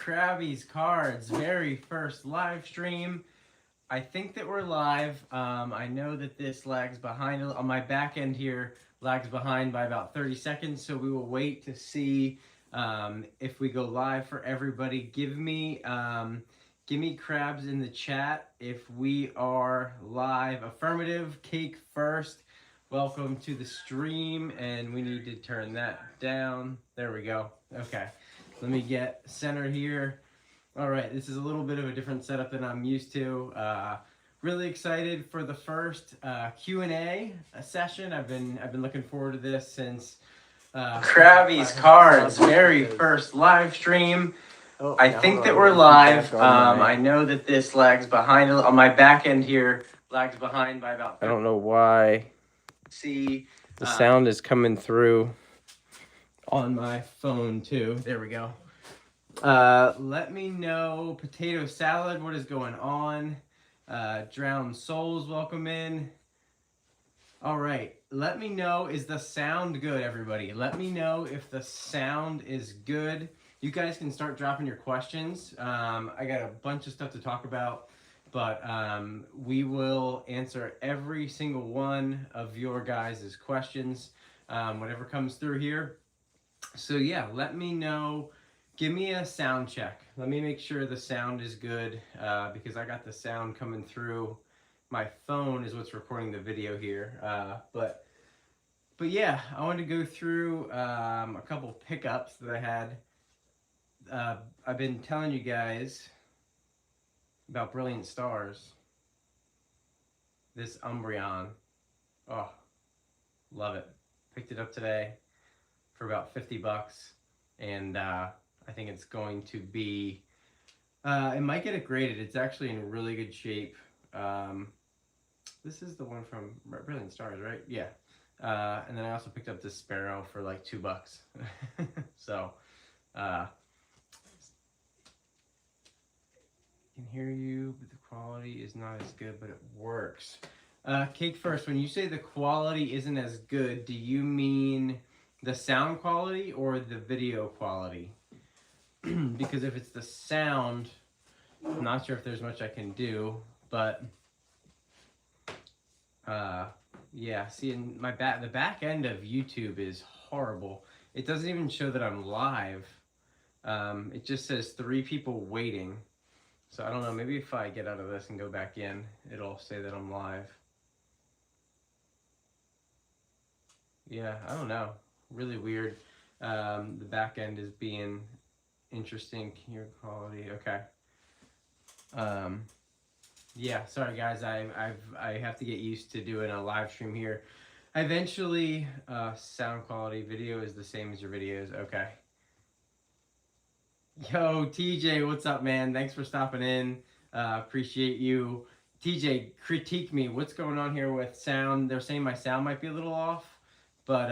Krabby's Cards very first live stream. I think that we're live. I know that this lags behind on my back end here, lags behind by about 30 seconds, so we will wait to see if we go live for everybody. Give me crabs in the chat if we are live. Affirmative. Cake first. Welcome to the stream, and we need to turn that down. There we go. Okay. Let me get centered here. All right, this is a little bit of a different setup than I'm used to. Really excited for the first Q&A session. I've been looking forward to this since Krabby's Cards very first live stream. I think that we're live. I know that this lags behind on my back end here. Lags behind by about. I don't know why. See, the sound is coming through on my phone too. There we go. Let me know. Potato salad, what is going on? Drowned souls, welcome in. All right, let me know, is the sound good, everybody? Let me know if the sound is good. You guys can start dropping your questions. I got a bunch of stuff to talk about, but we will answer every single one of your guys' questions, whatever comes through here. So yeah, let me know. Give me a sound check. Let me make sure the sound is good because I got the sound coming through. My phone is what's recording the video here. But yeah, I wanted to go through a couple pickups that I had. I've been telling you guys about Brilliant Stars. This Umbreon. Oh, love it. Picked it up today for about 50 bucks. And I think it's going to be, it might get it graded. It's actually in really good shape. This is the one from Brilliant Stars, right? Yeah. And then I also picked up this Sparrow for like $2. So, I can hear you, but the quality is not as good, but it works. Cake first, when you say the quality isn't as good, do you mean the sound quality or the video quality? Because if it's the sound, I'm not sure if there's much I can do, but yeah, see, in the back end of YouTube is horrible. It doesn't even show that I'm live. It just says 3 people waiting. So I don't know, maybe if I get out of this and go back in, it'll say that I'm live. Yeah, I don't know. Really weird. The back end is being interesting. Here quality. Okay. Yeah, sorry guys. I have to get used to doing a live stream here. Eventually, sound quality video is the same as your videos. Okay. Yo, TJ, what's up, man? Thanks for stopping in. Appreciate you. TJ, critique me. What's going on here with sound? They're saying my sound might be a little off, but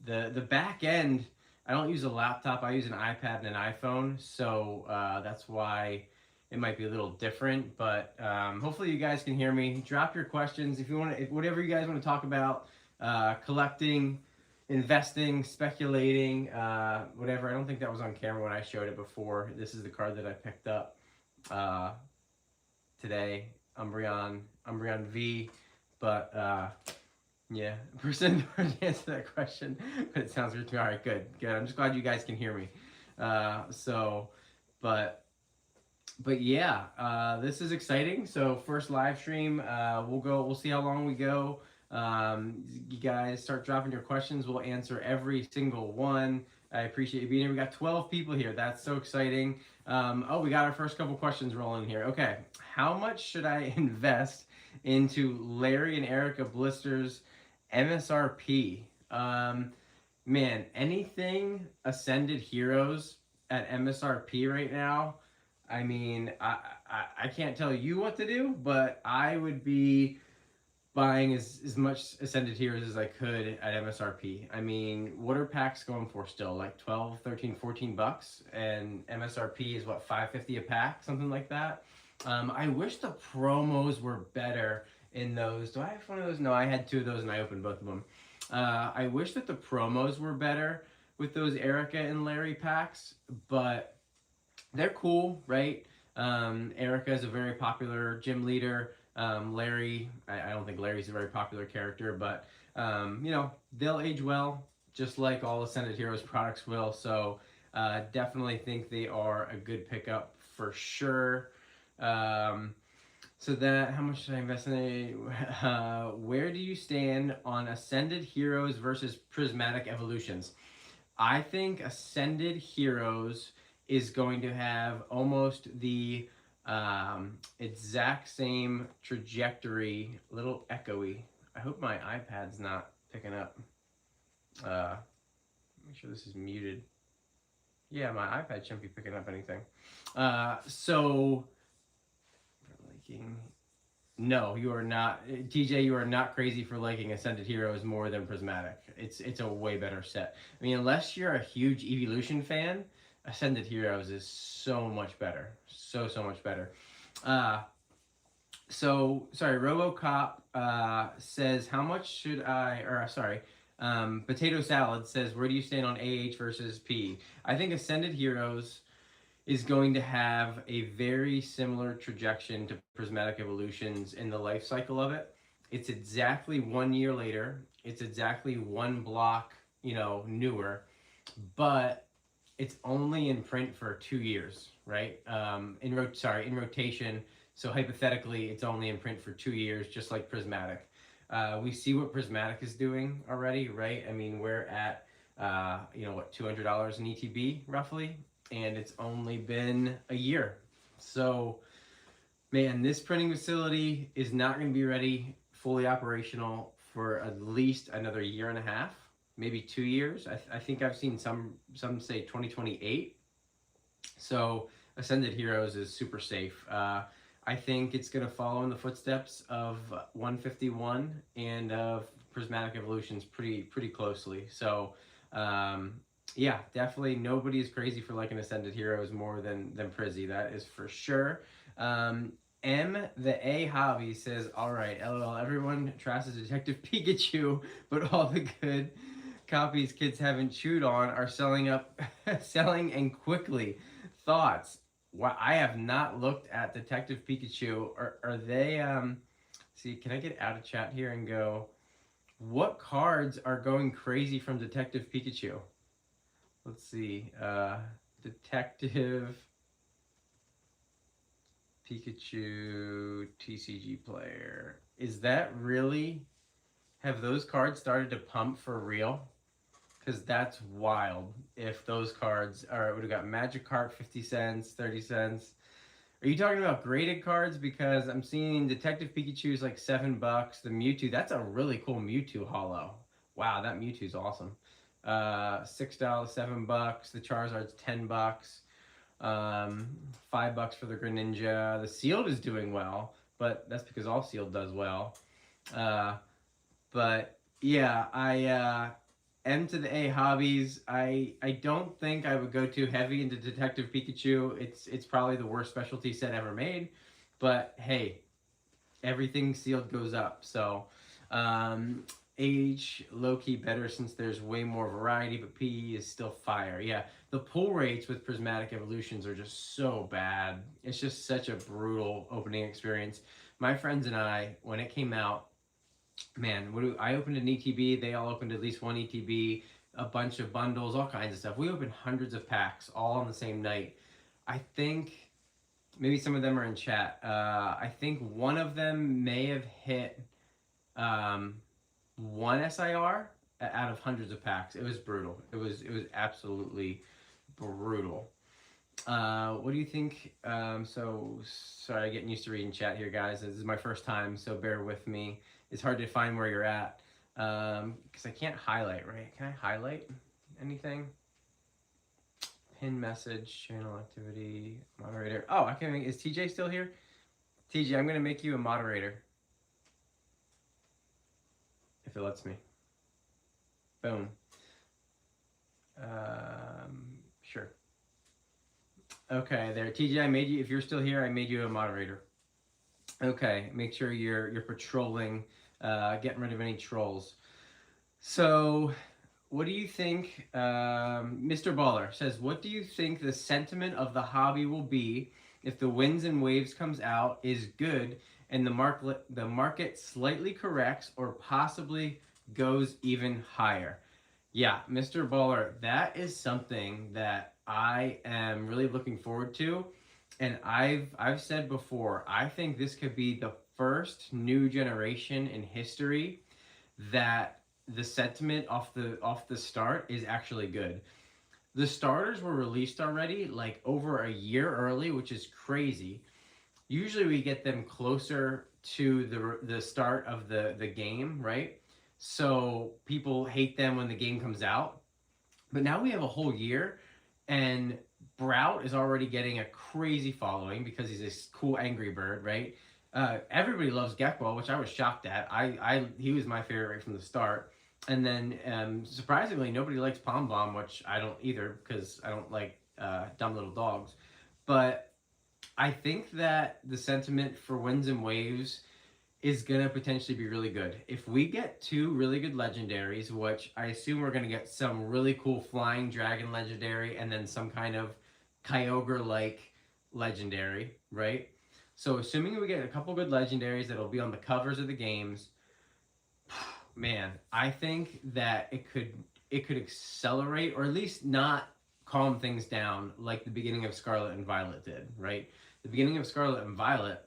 the back end, I don't use a laptop. I use an iPad and an iPhone, so that's why it might be a little different. But hopefully you guys can hear me. Drop your questions if you want to, whatever you guys want to talk about, collecting, investing, speculating, whatever. I don't think that was on camera when I showed it before. This is the card that I picked up today, Umbreon V. But yeah, person didn't answer that question, but it sounds good to me. All right, good. I'm just glad you guys can hear me. But yeah, this is exciting. So first live stream, we'll see how long we go. You guys start dropping your questions. We'll answer every single one. I appreciate you being here. We got 12 people here. That's so exciting. Oh, we got our first couple questions rolling here. Okay. How much should I invest into Larry and Erica Blisters MSRP? Man, anything Ascended Heroes at MSRP right now, I mean, I can't tell you what to do, but I would be buying as much Ascended Heroes as I could at MSRP. I mean, what are packs going for still? Like 12, 13, 14 bucks, and MSRP is what, $5.50 a pack, something like that. I wish the promos were better in those. Do I have one of those? No, I had 2 of those and I opened both of them. I wish that the promos were better with those Erica and Larry packs, but they're cool, right? Erica is a very popular gym leader. Larry, I don't think Larry's a very popular character, but you know, they'll age well, just like all Ascended Heroes products will. So definitely think they are a good pickup for sure. Um, so that, how much should I invest in it? Where do you stand on Ascended Heroes versus Prismatic Evolutions? I think Ascended Heroes is going to have almost the exact same trajectory, a little echoey. I hope my iPad's not picking up. Make sure this is muted. Yeah, my iPad shouldn't be picking up anything. So, liking. No, you are not, TJ. You are not crazy for liking Ascended Heroes more than Prismatic. It's a way better set. I mean, unless you're a huge Evolution fan, Ascended Heroes is so much better, so much better. Uh, so sorry, RoboCop says how much should I? Or sorry, Potato Salad says where do you stand on AH versus P? I think Ascended Heroes is going to have a very similar trajectory to Prismatic Evolutions in the life cycle of it. It's exactly 1 year later. It's exactly one block, you know, newer, but it's only in print for 2 years, right? In rotation. So hypothetically, it's only in print for 2 years, just like Prismatic. We see what Prismatic is doing already, right? I mean, we're at you know what, $200 in ETB roughly, and it's only been a year. So, man, this printing facility is not going to be ready, fully operational for at least another year and a half, maybe 2 years. I think I've seen some say 2028. So, Ascended Heroes is super safe. I think it's going to follow in the footsteps of 151 and of Prismatic Evolutions pretty closely. So, yeah, definitely nobody is crazy for liking Ascended Heroes more than Prizzy. That is for sure. M the A Hobby says, all right, LOL, everyone trashes Detective Pikachu, but all the good copies kids haven't chewed on are selling and quickly. Thoughts? Well, I have not looked at Detective Pikachu. Are they see, can I get out of chat here and go, what cards are going crazy from Detective Pikachu? Let's see. Detective Pikachu TCG player. Is that really, have those cards started to pump for real? Because that's wild. If those cards are, would have got Magikarp 50 cents, 30 cents. Are you talking about graded cards? Because I'm seeing Detective Pikachu's like $7. The Mewtwo, that's a really cool Mewtwo holo. Wow, that Mewtwo's awesome. $6, $7. The Charizard's $10. Um, $5 for the Greninja. The Sealed is doing well, but that's because all Sealed does well. But yeah, I M to the A hobbies. I don't think I would go too heavy into Detective Pikachu. It's probably the worst specialty set ever made, but hey, everything sealed goes up. So H low key better since there's way more variety, but PE is still fire. Yeah, the pull rates with Prismatic Evolutions are just so bad. It's just such a brutal opening experience. My friends and I, when it came out, man, I opened an ETB. They all opened at least one ETB, a bunch of bundles, all kinds of stuff. We opened hundreds of packs all on the same night. I think maybe some of them are in chat. I think one of them may have hit one SIR out of hundreds of packs. It was brutal. It was absolutely brutal. What do you think? So sorry, getting used to reading chat here, guys. This is my first time, so bear with me. It's hard to find where you're at because I can't highlight, right? Can I highlight anything? Pin message, channel activity, moderator. Oh, I can. Is TJ still here? TJ, I'm gonna make you a moderator if it lets me. Boom. Sure. Okay, there, TJ. I made you. If you're still here, I made you a moderator. Okay, make sure you're patrolling, getting rid of any trolls. So, what do you think? Mr. Baller says, what do you think the sentiment of the hobby will be if the Winds and Waves comes out is good and the market slightly corrects or possibly goes even higher? Yeah, Mr. Baller, that is something that I am really looking forward to. And I've said before, I think this could be the first new generation in history that the sentiment off the start is actually good. The starters were released already like over a year early, which is crazy. Usually we get them closer to the start of the game, right? So people hate them when the game comes out. But now we have a whole year, and Brout is already getting a crazy following because he's this cool angry bird, right? Everybody loves Gekball, which I was shocked at. He was my favorite right from the start. And then surprisingly, nobody likes Pom Bomb, which I don't either because I don't like dumb little dogs. But I think that the sentiment for Winds and Waves is gonna potentially be really good. If we get two really good legendaries, which I assume we're gonna get some really cool flying dragon legendary and then some kind of Kyogre like legendary, right? So assuming we get a couple good legendaries that'll be on the covers of the games, man, I think that it could accelerate or at least not calm things down like the beginning of Scarlet and Violet did, right? The beginning of Scarlet and Violet,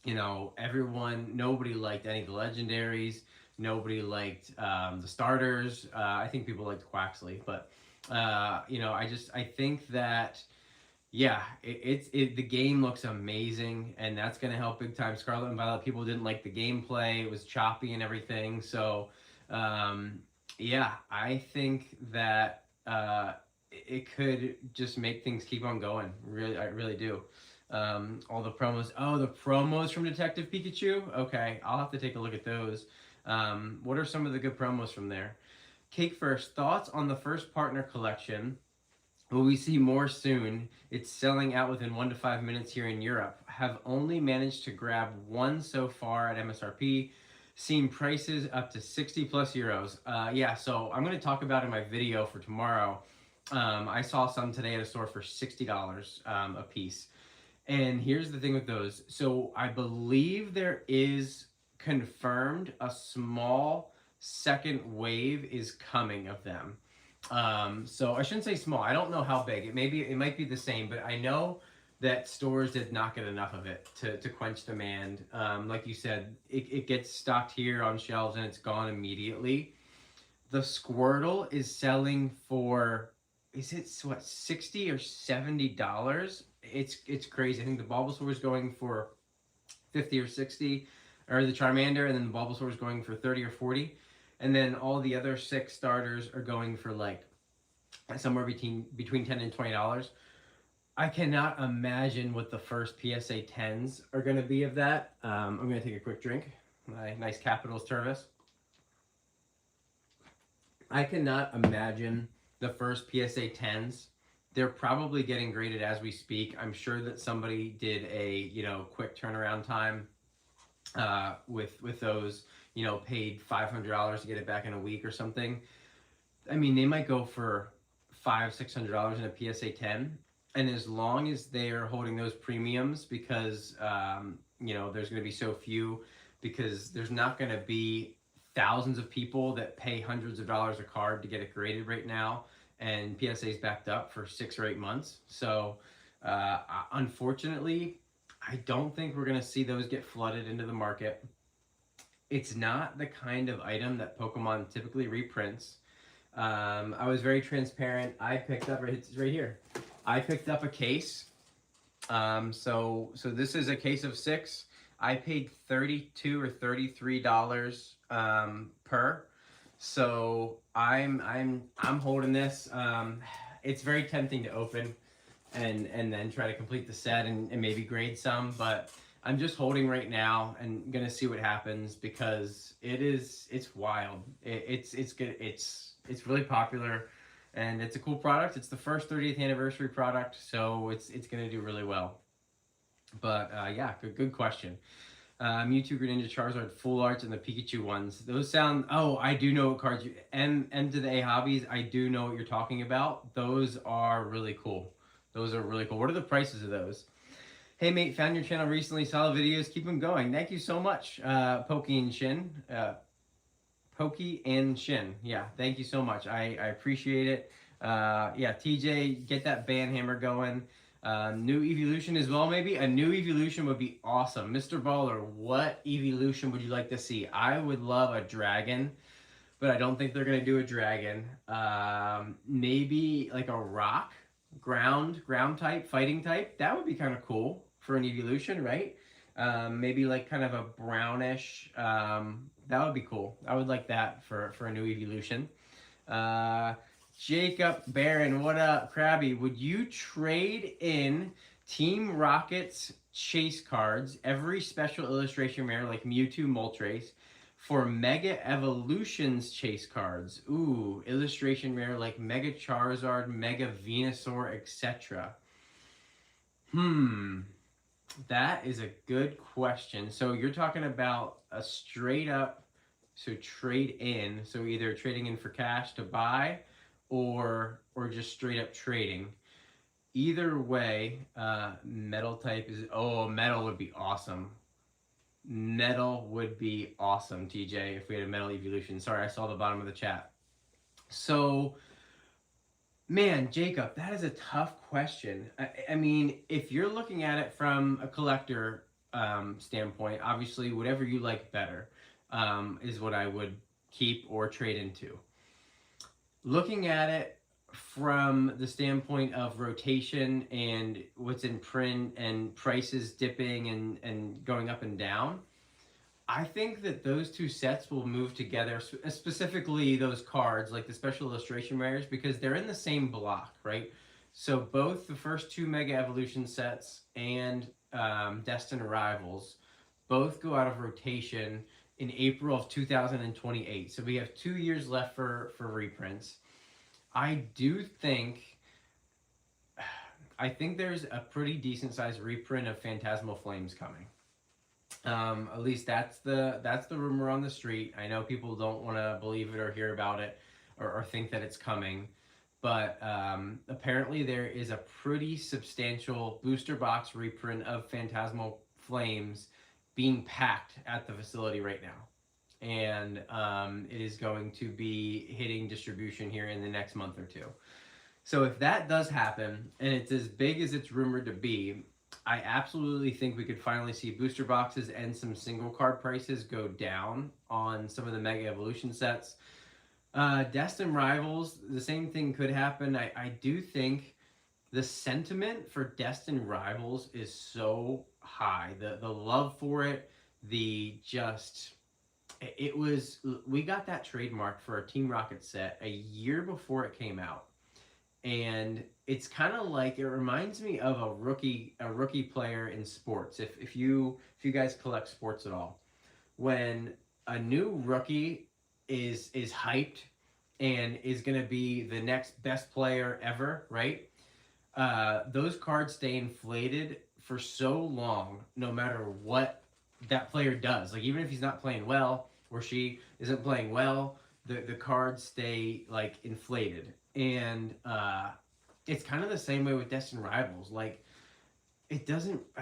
nobody liked any of the legendaries. Nobody liked the starters. I think people liked Quaxley, but I think that yeah, the game looks amazing, and that's gonna help big time. Scarlet and Violet, people didn't like the gameplay; it was choppy and everything. So, yeah, I think that it could just make things keep on going. Really, I really do. All the promos. Oh, the promos from Detective Pikachu. Okay, I'll have to take a look at those. What are some of the good promos from there? Cake First, thoughts on the first partner collection? Will we see more soon? It's selling out within 1 to 5 minutes here in Europe. Have only managed to grab one so far at MSRP. Seen prices up to 60 plus euros. Yeah, so I'm going to talk about in my video for tomorrow. I saw some today at a store for $60 a piece. And here's the thing with those. So I believe there is confirmed a small second wave is coming of them. So I shouldn't say small. I don't know how big. It might be the same, but I know that stores did not get enough of it to quench demand. Like you said, it gets stocked here on shelves and it's gone immediately. The Squirtle is selling for, is it what, $60 or $70? It's crazy. I think the Bulbasaur is going for 50 or 60, or the Charmander, and then the Bulbasaur is going for 30 or 40. And then all the other 6 starters are going for like somewhere between $10 and $20. I cannot imagine what the first PSA 10s are going to be of that. I'm going to take a quick drink. My nice Capitals Tervis. I cannot imagine the first PSA 10s. They're probably getting graded as we speak. I'm sure that somebody did a quick turnaround time with those. Paid $500 to get it back in a week or something. I mean, they might go for $500-$600 in a PSA 10, and as long as they're holding those premiums, because there's going to be so few, because there's not going to be thousands of people that pay hundreds of dollars a card to get it graded right now, and PSA's backed up for 6 or 8 months. So unfortunately, I don't think we're going to see those get flooded into the market. It's not the kind of item that Pokemon typically reprints. I was very transparent. I picked up, it's right here. I picked up a case. So this is a case of 6. I paid $32 or $33 per. So I'm holding this. It's very tempting to open and then try to complete the set and maybe grade some, but I'm just holding right now and gonna see what happens, because it's wild. It's good. It's really popular, and it's a cool product. It's the first 30th anniversary product, so it's gonna do really well. But yeah, good question. Mewtwo, Greninja, Charizard, Full Arts, and the Pikachu ones. Those sound. Oh, I do know what cards you. M to the A hobbies. I do know what you're talking about. Those are really cool. Those are really cool. What are the prices of those? Hey mate, found your channel recently. Solid videos. Keep them going. Thank you so much, Pokey and Shin. Pokey and Shin. Yeah, thank you so much. I appreciate it. Yeah, TJ, get that band hammer going. New evolution as well, maybe? A new evolution would be awesome. Mr. Baller, what evolution would you like to see? I would love a dragon, but I don't think they're going to do a dragon. Maybe like a rock, ground type, fighting type. That would be kind of cool for an evolution, right? Maybe like kind of a brownish. That would be cool. I would like that for a new evolution. Jacob Barron, what up? Krabby, would you trade in Team Rocket's chase cards, every special illustration rare like Mewtwo, Moltres, for Mega Evolutions chase cards? Ooh, illustration rare like Mega Charizard, Mega Venusaur, etc. That is a good question. So you're talking about a straight up, so trade in, so either trading in for cash to buy or just straight up trading. Either way, metal type is, oh, metal would be awesome. Metal would be awesome, TJ, if we had a metal evolution. Sorry, I saw the bottom of the chat. So, man, Jacob, that is a tough question. I mean, if you're looking at it from a collector standpoint, obviously, whatever you like better is what I would keep or trade into. Looking at it from the standpoint of rotation and what's in print and prices dipping and going up and down, I think that those two sets will move together, specifically those cards, like the special illustration rares, because they're in the same block, right? So both the first two Mega Evolution sets and Destined Rivals both go out of rotation in April of 2028. So we have 2 years left for reprints. I think there's a pretty decent sized reprint of Phantasmal Flames coming. At least that's the rumor on the street. I know people don't want to believe it or hear about it or think that it's coming, but apparently there is a pretty substantial booster box reprint of Phantasmal Flames being packed at the facility right now. And it is going to be hitting distribution here in the next month or two. So if that does happen, and it's as big as it's rumored to be, I absolutely think we could finally see booster boxes and some single card prices go down on some of the Mega Evolution sets. Destined Rivals, the same thing could happen. I do think the sentiment for Destined Rivals is so high. The love for it, we got that trademark for a Team Rocket set a year before it came out. And it's kind of like, it reminds me of a rookie player in sports. If you guys collect sports at all, when a new rookie is hyped and is going to be the next best player ever, right? Those cards stay inflated for so long, no matter what that player does. Like, even if he's not playing well or she isn't playing well, the cards stay like inflated. And it's kind of the same way with Destined Rivals. Like, I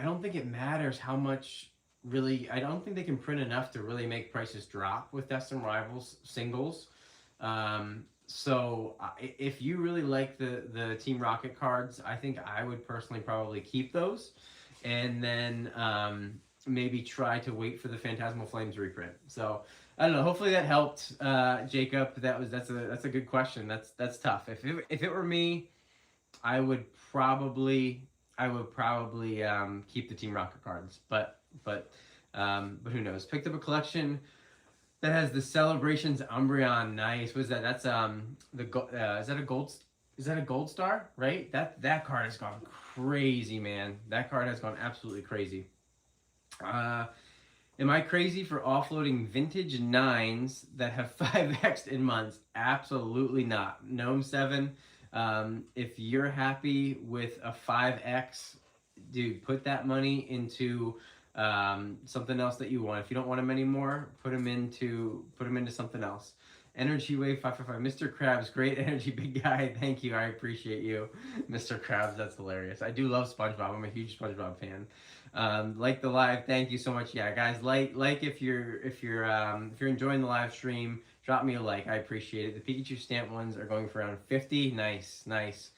don't think it matters how much, really, I don't think they can print enough to really make prices drop with Destined Rivals singles. So if you really like the Team Rocket cards, I think I would personally probably keep those, and then maybe try to wait for the Phantasmal Flames reprint. So I don't know. Hopefully that helped, Jacob. That's a good question. That's tough. If it were me, I would probably keep the Team Rocket cards. But who knows? Picked up a collection that has the Celebrations Umbreon. Nice. What is that? That's is that a gold? Is that a gold star? Right? That card has gone crazy, man. That card has gone absolutely crazy. Am I crazy for offloading vintage 9s that have 5x'd in months? Absolutely not. Gnome 7, if you're happy with a 5x, dude, put that money into something else that you want. If you don't want them anymore, put them into something else. Energy Wave 555. Mr. Krabs, great energy, big guy. Thank you. I appreciate you, Mr. Krabs. That's hilarious. I do love SpongeBob. I'm a huge SpongeBob fan. Like the live. Thank you so much. Yeah, guys, like if you're enjoying the live stream, drop me a like. I appreciate it. The Pikachu stamp ones are going for around 50. Nice, nice.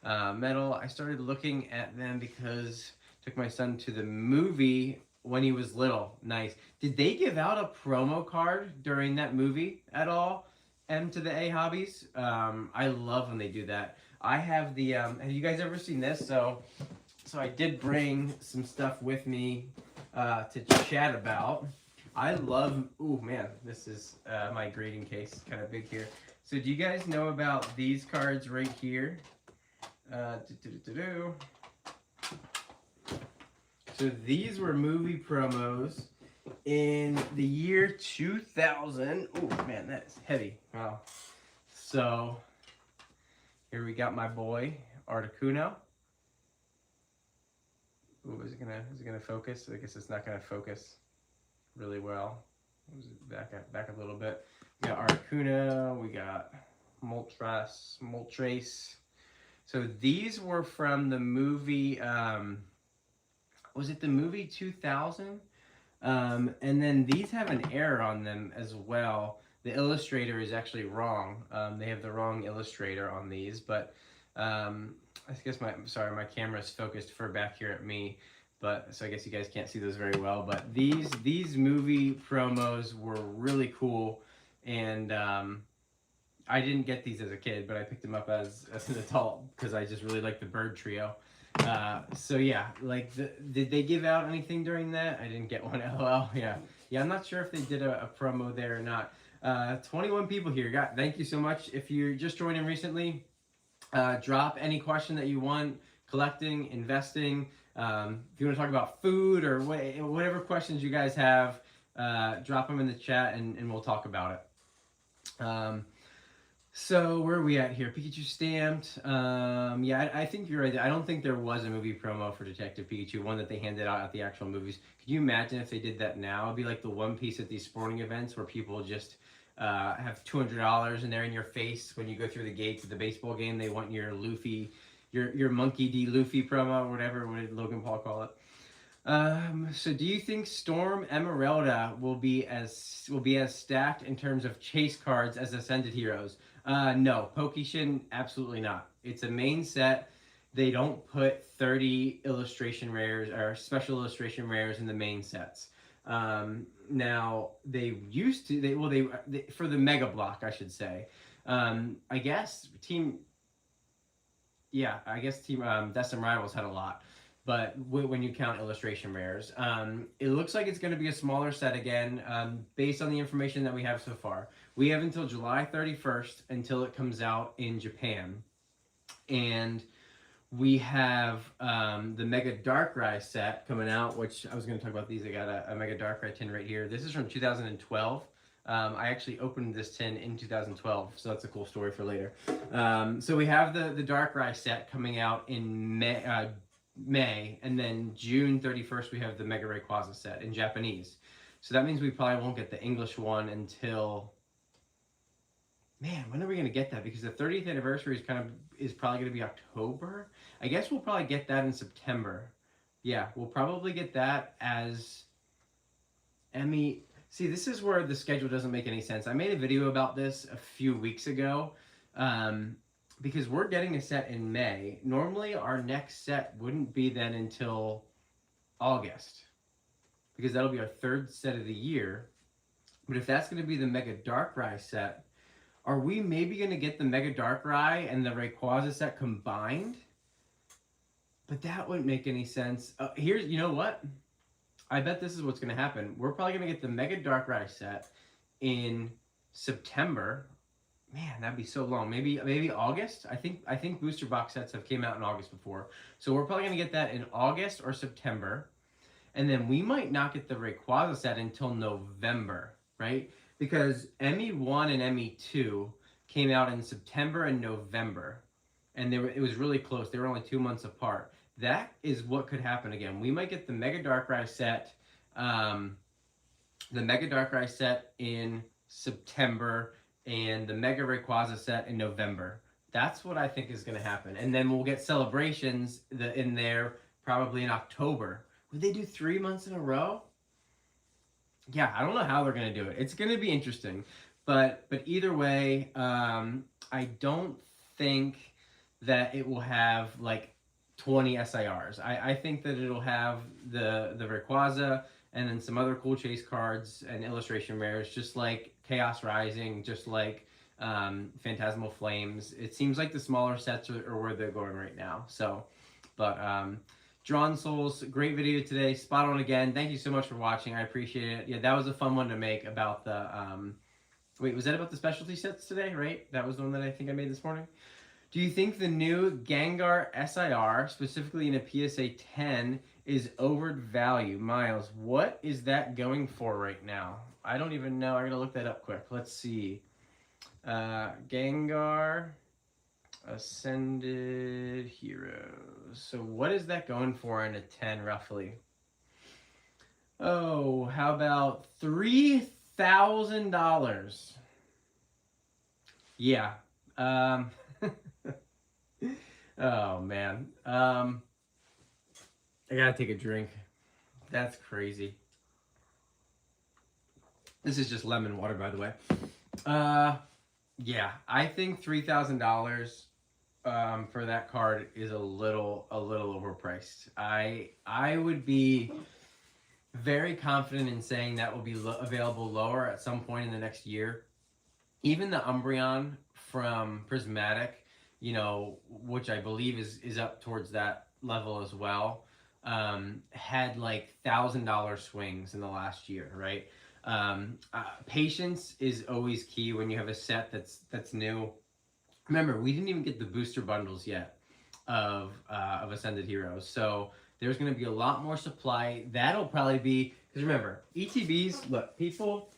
Metal. I started looking at them because I took my son to the movie when he was little. Nice. Did they give out a promo card during that movie at all? M to the A hobbies. I love when they do that. I have the. Have you guys ever seen this? So I did bring some stuff with me to chat about. I love. Ooh man, this is my grading case, kind of big here. So do you guys know about these cards right here? So these were movie promos in the year 2000. Oh man, that is heavy. Wow. So here we got my boy Articuno. Ooh, is it gonna focus? I guess it's not gonna focus really well. Back a little bit. We got Articuno. We got Moltres. So these were from the movie. Was it the movie 2000? And then these have an error on them as well. The illustrator is actually wrong. They have the wrong illustrator on these, but I guess my camera is focused for back here at me, but so I guess you guys can't see those very well. But these movie promos were really cool, and I didn't get these as a kid, but I picked them up as an adult because I just really like the Bird Trio. So yeah, like did they give out anything during that? I didn't get one. LOL. Yeah, I'm not sure if they did a promo there or not. 21 people here. God, thank you so much. If you're just joining recently, drop any question that you want, collecting, investing. If you want to talk about food or whatever questions you guys have, drop them in the chat and we'll talk about it. So where are we at here? Pikachu stamped. Yeah, I think you're right. I don't think there was a movie promo for Detective Pikachu, one that they handed out at the actual movies. Could you imagine if they did that now? It'd be like the One Piece at these sporting events where people just have $200 and they're in your face when you go through the gates of the baseball game. They want your Luffy, your Monkey D. Luffy promo or whatever. What did Logan Paul call it? So do you think Storm Emeralda will be as stacked in terms of chase cards as Ascended Heroes? No, Pokeshin, absolutely not. It's a main set. They don't put 30 illustration rares or special illustration rares in the main sets. Now they used to. They for the Mega Block, I should say. I guess Team Destin Rivals had a lot. But when you count illustration rares, it looks like it's going to be a smaller set again, based on the information that we have so far. We have until July 31st until it comes out in Japan. And we have the Mega Darkrai set coming out, which I was going to talk about these. I got a Mega Darkrai tin right here. This is from 2012. I actually opened this tin in 2012, so that's a cool story for later. So we have the Darkrai set coming out in May, and then June 31st we have the Mega Rayquaza set in Japanese. So that means we probably won't get the English one until, man, when are we going to get that? Because the 30th anniversary is probably going to be October. I guess we'll probably get that in September. Yeah, we'll probably get that as Emmy. See, this is where the schedule doesn't make any sense. I made a video about this a few weeks ago. Because we're getting a set in May. Normally, our next set wouldn't be then until August, because that'll be our third set of the year. But if that's going to be the Mega Darkrai set, are we maybe going to get the Mega Darkrai and the Rayquaza set combined? But that wouldn't make any sense. You know what? I bet this is what's going to happen. We're probably going to get the Mega Darkrai set in September. Man, that'd be so long. Maybe August. I think booster box sets have came out in August before, so we're probably gonna get that in August or September, and then we might not get the Rayquaza set until November, right? Because ME1 and ME2 came out in September and November, and it was really close. They were only 2 months apart. That is what could happen again. We might get the Mega Darkrai set the Mega Darkrai set in September and the Mega Rayquaza set in November. That's what I think is going to happen. And then we'll get celebrations in there probably in October. Would they do 3 months in a row? Yeah, I don't know how they're going to do it. It's going to be interesting. But either way, I don't think that it will have like 20 SIRs. I think that it'll have the Rayquaza and then some other cool chase cards and illustration rares, just like Chaos Rising, just like Phantasmal Flames. It seems like the smaller sets are where they're going right now. So, but Drawn Souls, great video today. Spot on again. Thank you so much for watching. I appreciate it. Yeah, that was a fun one to make about the... wait, was that about the specialty sets today, right? That was the one that I think I made this morning. Do you think the new Gengar SIR, specifically in a PSA 10, is overvalued? Miles, what is that going for right now? I don't even know. I gotta look that up quick. Let's see. Gengar Ascended Heroes. So what is that going for in a 10 roughly? Oh, how about $3,000? Yeah. Oh man. I gotta take a drink. That's crazy. This is just lemon water, by the way. Yeah, I think $3,000 for that card is a little overpriced. I would be very confident in saying that will be available lower at some point in the next year. Even the Umbreon from Prismatic, you know, which I believe is up towards that level as well, had like $1,000 swings in the last year, right? Patience is always key when you have a set that's new. Remember, we didn't even get the booster bundles yet of Ascended Heroes, so there's going to be a lot more supply. That'll probably be, because remember, ETBs. Look, people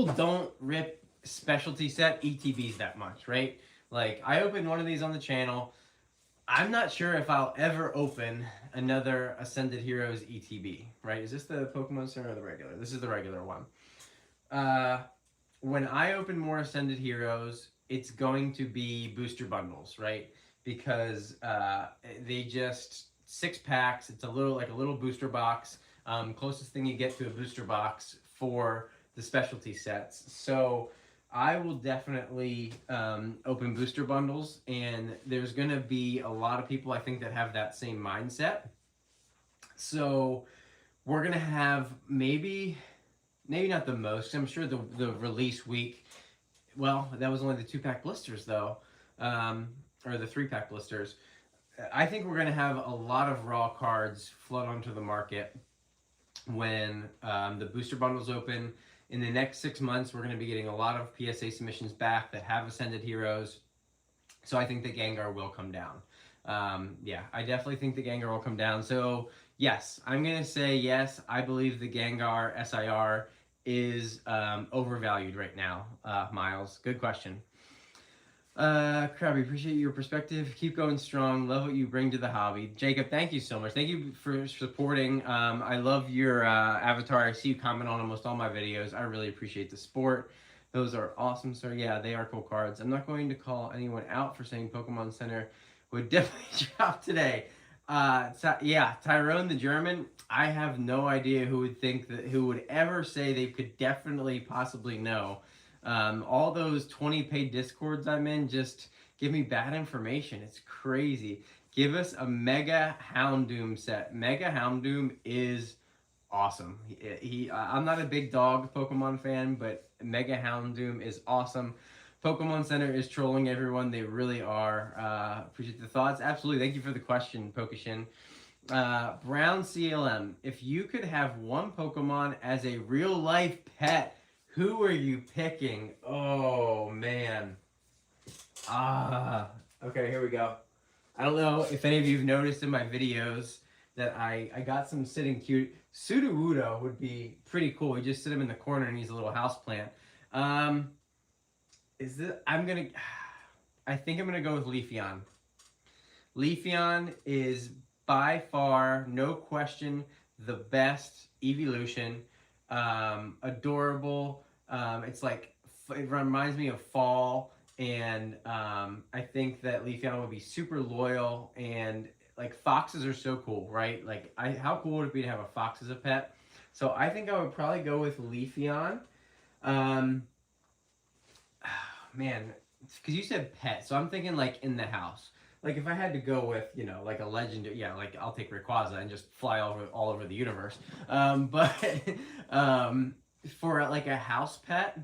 don't rip specialty set ETBs that much, right? Like, I opened one of these on the channel. I'm not sure if I'll ever open another Ascended Heroes ETB, right? Is this the Pokemon Center or the regular? This is the regular one. When I open more Ascended Heroes, it's going to be booster bundles, right? Because they just 6 packs. It's a little booster box. Closest thing you get to a booster box for the specialty sets. So I will definitely open booster bundles, and there's going to be a lot of people, I think, that have that same mindset. So we're going to have maybe not the most. I'm sure the release week, well, that was only the 2-pack blisters, though, or the 3-pack blisters. I think we're going to have a lot of raw cards flood onto the market when the booster bundles open. In the next 6 months, we're going to be getting a lot of PSA submissions back that have Ascended Heroes. So I think the Gengar will come down. Yeah, I definitely think the Gengar will come down. So yes, I'm going to say yes. I believe the Gengar SIR is overvalued right now. Miles, good question. Krabby, appreciate your perspective. Keep going strong. Love what you bring to the hobby. Jacob, thank you so much. Thank you for supporting. I love your avatar. I see you comment on almost all my videos. I really appreciate the support. Those are awesome, sir. Yeah, they are cool cards. I'm not going to call anyone out for saying Pokemon Center would definitely drop today. Yeah, Tyrone the German. I have no idea who would ever say they could definitely possibly know. All those 20 paid Discords I'm in just give me bad information. It's crazy. Give us a Mega Houndoom set. Mega Houndoom is awesome. I'm not a big dog Pokemon fan, but Mega Houndoom is awesome. Pokemon Center is trolling everyone. They really are. Appreciate the thoughts. Absolutely. Thank you for the question, Pokeshin. Brown CLM. If you could have one Pokemon as a real-life pet, who are you picking? Oh, man. Okay, here we go. I don't know if any of you have noticed in my videos that I got some sitting cute. Sudowoodo would be pretty cool. You just sit him in the corner and he's a little houseplant. I think I'm gonna go with Leafeon. Leafeon is by far, no question, the best evolution. Adorable. It's like it reminds me of fall, and I think that Leafeon would be super loyal, and like foxes are so cool, right? Like how cool would it be to have a fox as a pet? So I think I would probably go with Leafeon. Um, Man, because you said pet, so I'm thinking like in the house. Like if I had to go with, like a legend, yeah, like I'll take Rayquaza and just fly all over the universe. But um, for like a house pet,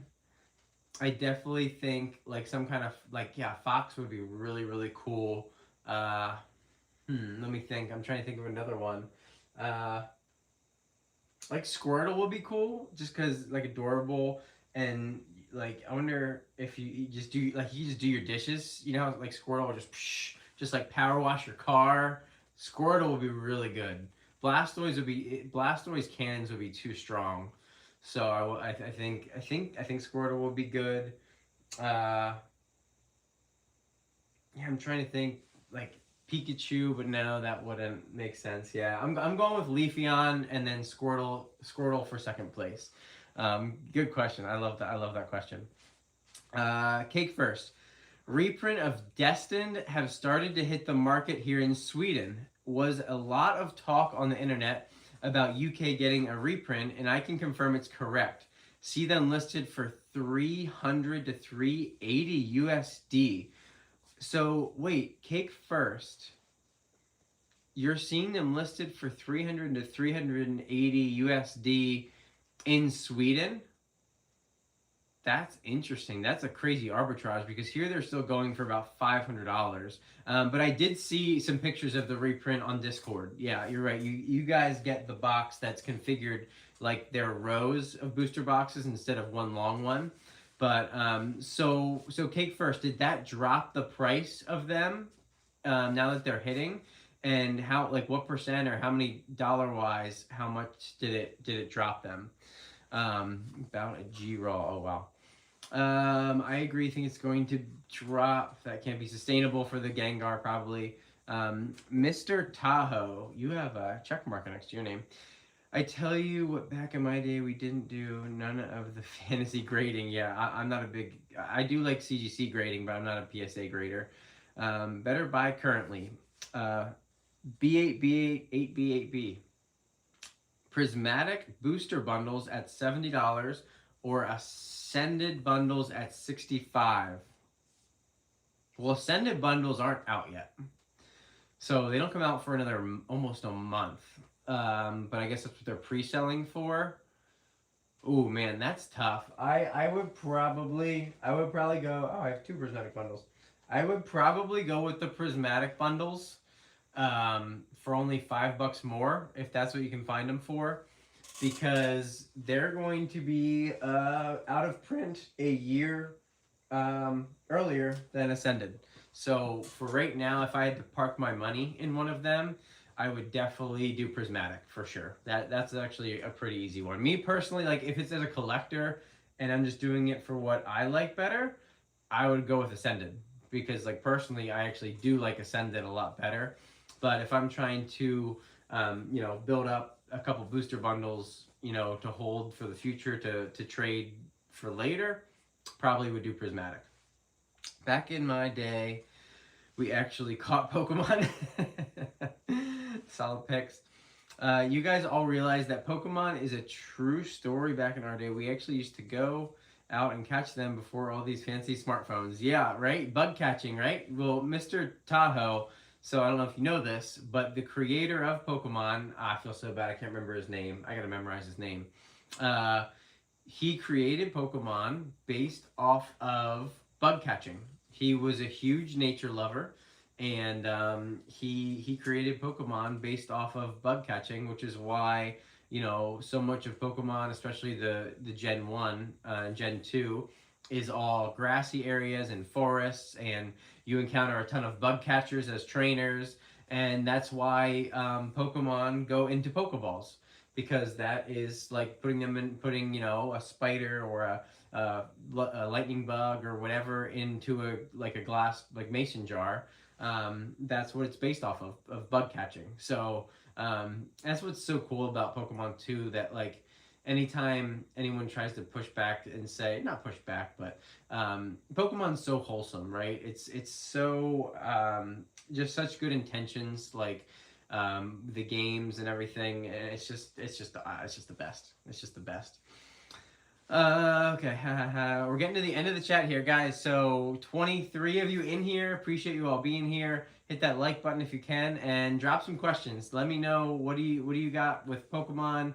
I definitely think like some kind of like yeah, fox would be really really cool. Uh, Let me think. I'm trying to think of another one. Uh, like Squirtle would be cool, just because like adorable and like I wonder if you just do like you just do your dishes, like Squirtle will just like power wash your car. Squirtle would be really good. Blastoise cannons would be too strong, so I think Squirtle would be good. Uh, yeah, I'm trying to think like Pikachu, but no, that wouldn't make sense. Yeah, I'm going with Leafeon and then Squirtle for second place. Good question. I love that question. Cake first. Reprint of Destined have started to hit the market here in Sweden. Was a lot of talk on the internet about UK getting a reprint, and I can confirm it's correct. See them listed for 300 to 380 USD. So wait, Cake first. You're seeing them listed for 300 to 380 USD in Sweden? That's interesting. That's a crazy arbitrage because here they're still going for about $500. But I did see some pictures of the reprint on Discord. Yeah, you're right. You guys get the box that's configured like there are rows of booster boxes instead of one long one. But so Cake First, did that drop the price of them now that they're hitting? And how like what percent or how many dollar wise? How much did it drop them? About a G raw. Oh wow. I agree. I think it's going to drop. That can't be sustainable for the Gengar, probably. Mr. Tahoe, you have a check mark next to your name. I tell you what, back in my day, we didn't do none of the fantasy grading. Yeah, I'm not a big. I do like CGC grading, but I'm not a PSA grader. Better buy currently. B8, B8, 8B, 8B. Prismatic booster bundles at $70 or Ascended bundles at 65. Well, Ascended bundles aren't out yet, so they don't come out for another almost a month. But I guess that's what they're pre-selling for. Oh man, that's tough. I would probably go. Oh, I have two prismatic bundles. I would probably go with the prismatic bundles for only $5 more if that's what you can find them for, because they're going to be out of print a year earlier than Ascended. So for right now, if I had to park my money in one of them, I would definitely do Prismatic for sure. That's actually a pretty easy one. Me personally, like if it's as a collector and I'm just doing it for what I like better, I would go with Ascended because like personally, I actually do like Ascended a lot better. But if I'm trying to, build up a couple booster bundles, to hold for the future to trade for later, probably would do Prismatic. Back in my day, we actually caught Pokemon. Solid picks. You guys all realize that Pokemon is a true story back in our day. We actually used to go out and catch them before all these fancy smartphones. Yeah, right? Bug catching, right? Well, Mr. Tahoe, so I don't know if you know this, but the creator of Pokemon, I feel so bad I can't remember his name. I gotta memorize his name. He created Pokemon based off of bug catching. He was a huge nature lover, and he created Pokemon based off of bug catching, which is why so much of Pokemon, especially the Gen 1, Gen 2, is all grassy areas and forests, and you encounter a ton of bug catchers as trainers, and that's why Pokemon go into Pokeballs, because that is like putting a spider or a lightning bug or whatever into a glass like mason jar. That's what it's based off of bug catching. So that's what's so cool about Pokemon 2, that like anytime anyone tries to push back and say, not push back, but Pokemon's so wholesome, right? It's so just such good intentions, like the games and everything. And it's just the best. It's just the best. Okay, we're getting to the end of the chat here, guys. So 23 of you in here. Appreciate you all being here. Hit that like button if you can, and drop some questions. Let me know what do you got with Pokemon,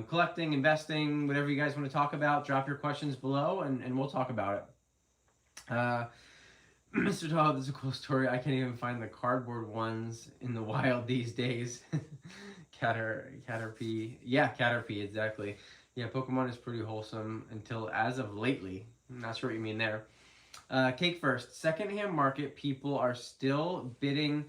collecting, investing, whatever you guys want to talk about. Drop your questions below, and we'll talk about it. Mr. Todd, this is a cool story. I can't even find the cardboard ones in the wild these days. Caterpie. Yeah, Caterpie, exactly. Yeah, Pokemon is pretty wholesome until as of lately. I'm not sure what you mean there. Cake first. Secondhand market people are still bidding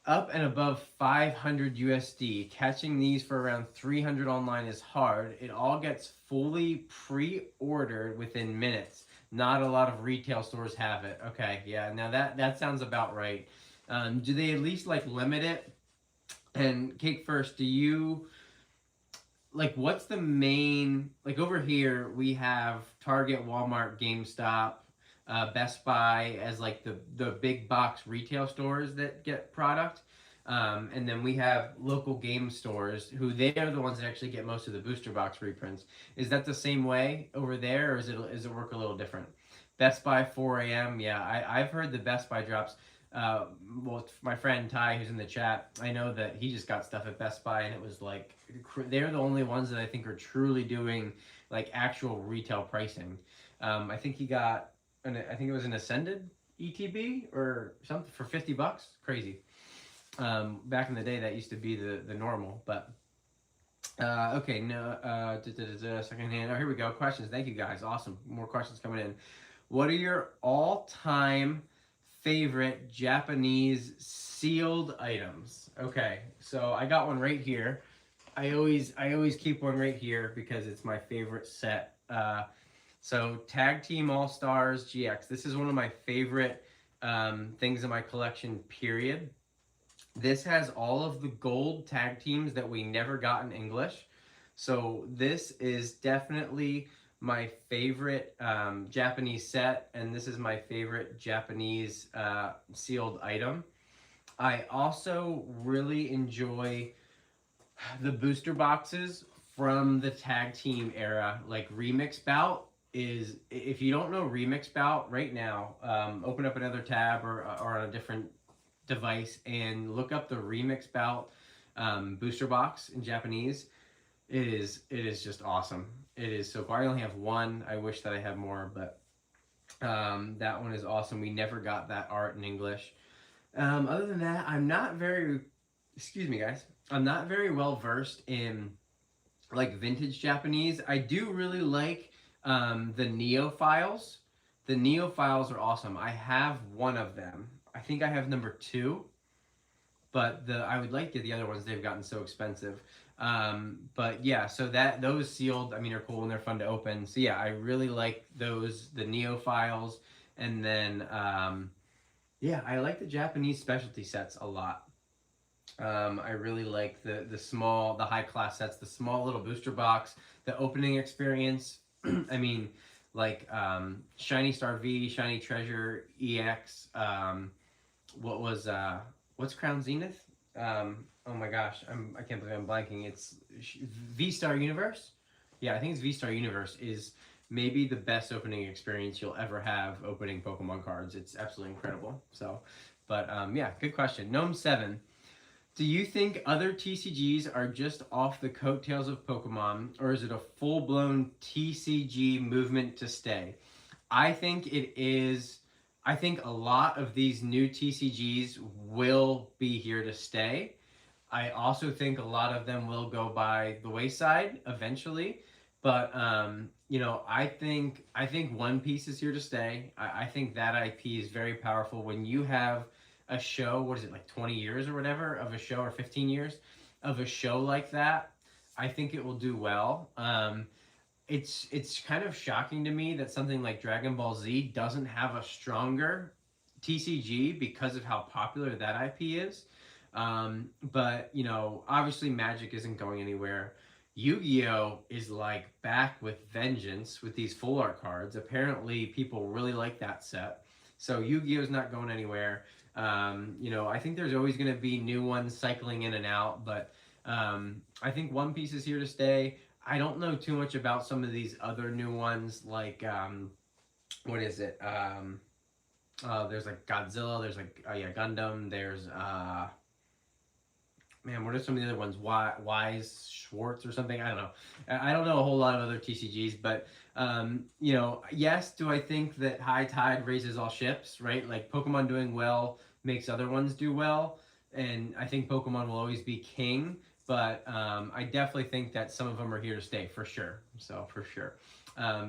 up and above 500 USD. Catching these for around 300 online is hard. It all gets fully pre-ordered within minutes. Not a lot of retail stores have it. Okay, yeah, now that sounds about right. Do they at least like limit it? And Cake first, do you like what's the main, like over here we have Target, Walmart, GameStop, Best Buy as like the big box retail stores that get product. And then we have local game stores who they are the ones that actually get most of the booster box reprints. Is that the same way over there, or is it work a little different? Best Buy 4 a.m. Yeah, I've heard the Best Buy drops. Well, my friend Ty, who's in the chat, I know that he just got stuff at Best Buy, and it was like they're the only ones that I think are truly doing like actual retail pricing. I think he got, I think it was an Ascended ETB or something for $50. Crazy. Back in the day, that used to be the normal, but okay, no, secondhand. Oh, here we go. Questions. Thank you guys. Awesome. More questions coming in. What are your all-time favorite Japanese sealed items? Okay, so I got one right here. I always keep one right here because it's my favorite set. So Tag Team All Stars GX. This is one of my favorite things in my collection. Period. This has all of the gold tag teams that we never got in English. So this is definitely my favorite Japanese set, and this is my favorite Japanese sealed item. I also really enjoy the booster boxes from the tag team era. Like Remix Bout is, if you don't know Remix Bout right now, open up another tab or on a different device and look up the Remix Bout booster box in Japanese. It is just awesome. It is so cool. I only have one. I wish that I had more, but that one is awesome. We never got that art in English. Other than that, I'm not very, excuse me guys, I'm not very well versed in like vintage Japanese. I do really like the Neo files. The Neo files are awesome. I have one of them. I think I have number 2, but I would like to get the other ones. They've gotten so expensive. But yeah, so those sealed, I mean, are cool and they're fun to open. So yeah, I really like those, the Neo files, and then yeah, I like the Japanese specialty sets a lot. I really like the small, the high class sets, the small little booster box, the opening experience. I mean, like Shiny Star V, Shiny Treasure EX. What's Crown Zenith? Oh my gosh, I can't believe I'm blanking. It's V Star Universe. Yeah, I think it's V Star Universe is maybe the best opening experience you'll ever have opening Pokemon cards. It's absolutely incredible. So, but yeah, good question. Gnome7. Do you think other TCGs are just off the coattails of Pokemon, or is it a full-blown TCG movement to stay? I think it is. I think a lot of these new TCGs will be here to stay. I also think a lot of them will go by the wayside eventually. But you know, I think One Piece is here to stay. I think that IP is very powerful. When you have a show, what is it, like 20 years or whatever of a show, or 15 years of a show like that, I think it will do well. It's kind of shocking to me that something like Dragon Ball Z doesn't have a stronger TCG because of how popular that IP is. But you know, obviously Magic isn't going anywhere. Yu-Gi-Oh is like back with vengeance with these full art cards. Apparently, people really like that set. So Yu-Gi-Oh is not going anywhere. You know, I think there's always going to be new ones cycling in and out, but I think One Piece is here to stay. I don't know too much about some of these other new ones, like what is it? There's like Godzilla. There's like yeah, Gundam. There's man, what are some of the other ones? Wise Schwartz or something? I don't know. I don't know a whole lot of other TCGs, but you know, yes. Do I think that high tide raises all ships? Right, like Pokemon doing well makes other ones do well, and I think Pokemon will always be king. But I definitely think that some of them are here to stay for sure. So for sure.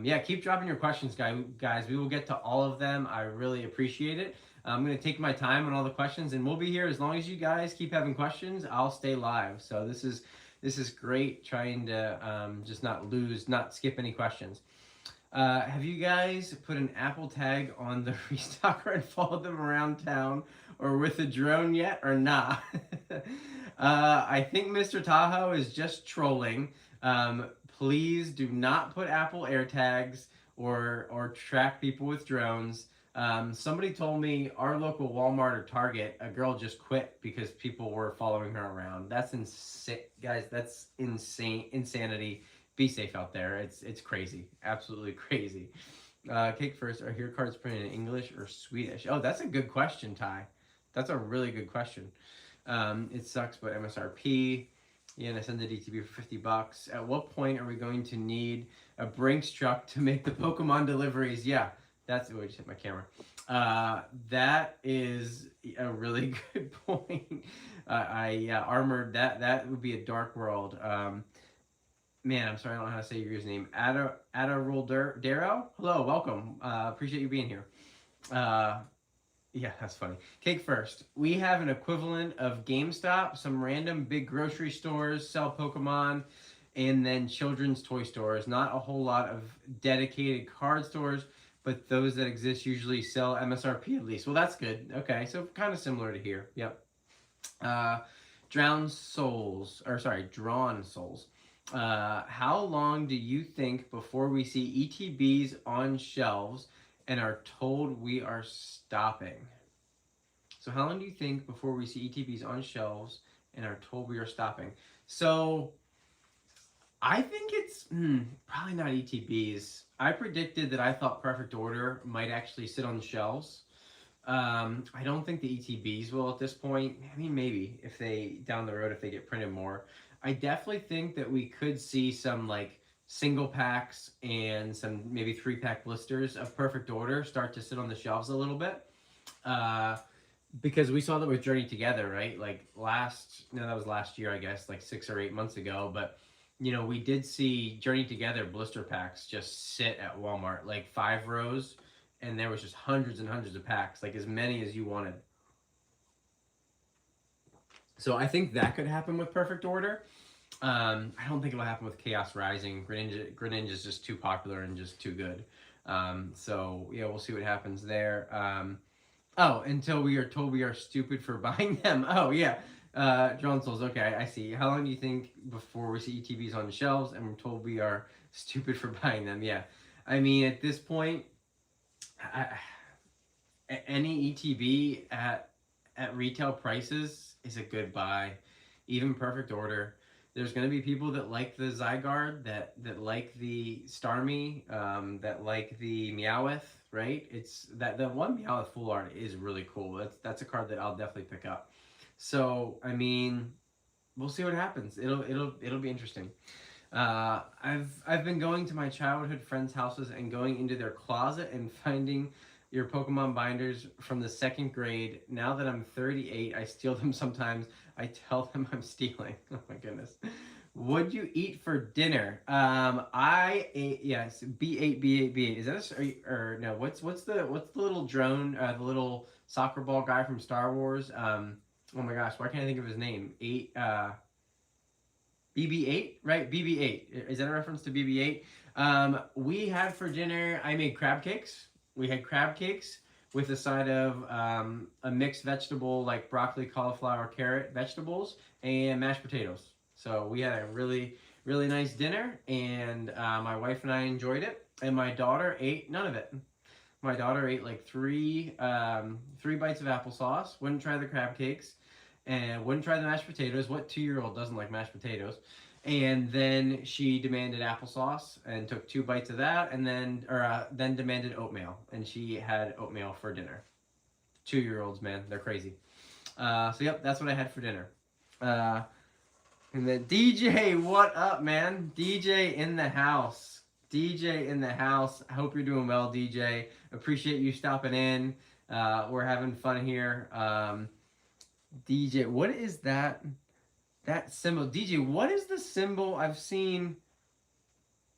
Yeah, keep dropping your questions, guys. We will get to all of them. I really appreciate it. I'm going to take my time on all the questions, and we'll be here as long as you guys keep having questions. I'll stay live. So this is great. Trying to just not skip any questions. Have you guys put an Apple tag on the restocker and followed them around town, or with a drone yet, or not? I think Mr. Tahoe is just trolling. Please do not put Apple AirTags or track people with drones. Somebody told me our local Walmart or Target, a girl just quit because people were following her around. That's insane, guys. That's insanity. Be safe out there. It's crazy, absolutely crazy. Cake first. Are your cards printed in English or Swedish? Oh, that's a good question, Ty. That's a really good question. It sucks, but MSRP. Yeah, and I send the DTB for $50. At what point are we going to need a Brinks truck to make the Pokemon deliveries? Yeah, that's. Oh, I just hit my camera. That is a really good point. Yeah, armored. That would be a dark world. Man, I'm sorry, I don't know how to say your username. Adaroldero? Hello, welcome. Appreciate you being here. Yeah, that's funny. Cake first. We have an equivalent of GameStop, some random big grocery stores sell Pokemon, and then children's toy stores. Not a whole lot of dedicated card stores, but those that exist usually sell MSRP at least. Well, that's good. Okay, so kind of similar to here. Yep. Drawn Souls. How long do you think before we see ETBs on shelves and are told we are stopping? So how long do you think before we see ETBs on shelves and are told we are stopping? So I think it's probably not ETBs. I predicted that I thought Perfect Order might actually sit on the shelves. I don't think the ETBs will at this point. I mean, maybe if they down the road if they get printed more. I definitely think that we could see some like single packs and some maybe 3-pack blisters of Perfect Order start to sit on the shelves a little bit. Because we saw that with Journey Together, right? Like that was last year, I guess, like 6 or 8 months ago. But you know, we did see Journey Together blister packs just sit at Walmart, like 5 rows, and there was just hundreds and hundreds of packs, like as many as you wanted. So I think that could happen with Perfect Order. I don't think it'll happen with Chaos Rising. Greninja is just too popular and just too good. So yeah, we'll see what happens there. Oh, until we are told we are stupid for buying them. Oh yeah, Drawn Souls. Okay, I see. How long do you think before we see ETBs on the shelves and we're told we are stupid for buying them? Yeah, I mean at this point, any ETB at retail prices is a good buy. Even Perfect Order. There's going to be people that like the Zygarde, that like the Starmie, that like the Meowth, right? It's that the one Meowth full art is really cool. That's a card that I'll definitely pick up. So I mean, we'll see what happens. It'll be interesting. I've been going to my childhood friends' houses and going into their closet and finding your Pokemon binders from the 2nd grade. Now that I'm 38, I steal them sometimes. I tell them I'm stealing. Oh my goodness. Would you eat for dinner? I ate, yes, B8. Is that or no? What's the little drone? The little soccer ball guy from Star Wars. Oh my gosh, why can't I think of his name? BB-8, right? BB-8. Is that a reference to BB-8? We had for dinner. I made crab cakes. We had crab cakes with a side of a mixed vegetable like broccoli, cauliflower, carrot, vegetables, and mashed potatoes. So we had a really nice dinner, and my wife and I enjoyed it, and my daughter ate none of it. My daughter ate like three bites of applesauce, wouldn't try the crab cakes, and wouldn't try the mashed potatoes. What 2-year-old doesn't like mashed potatoes? And then she demanded applesauce and took 2 bites of that, and then demanded oatmeal, and she had oatmeal for dinner. 2-year-olds, man, they're crazy. So yep, that's what I had for dinner. Uh, and then DJ, what up, man? DJ in the house. DJ in the house. I hope you're doing well, DJ. Appreciate you stopping in. We're having fun here. DJ, what is that? That symbol. DJ, what is the symbol I've seen?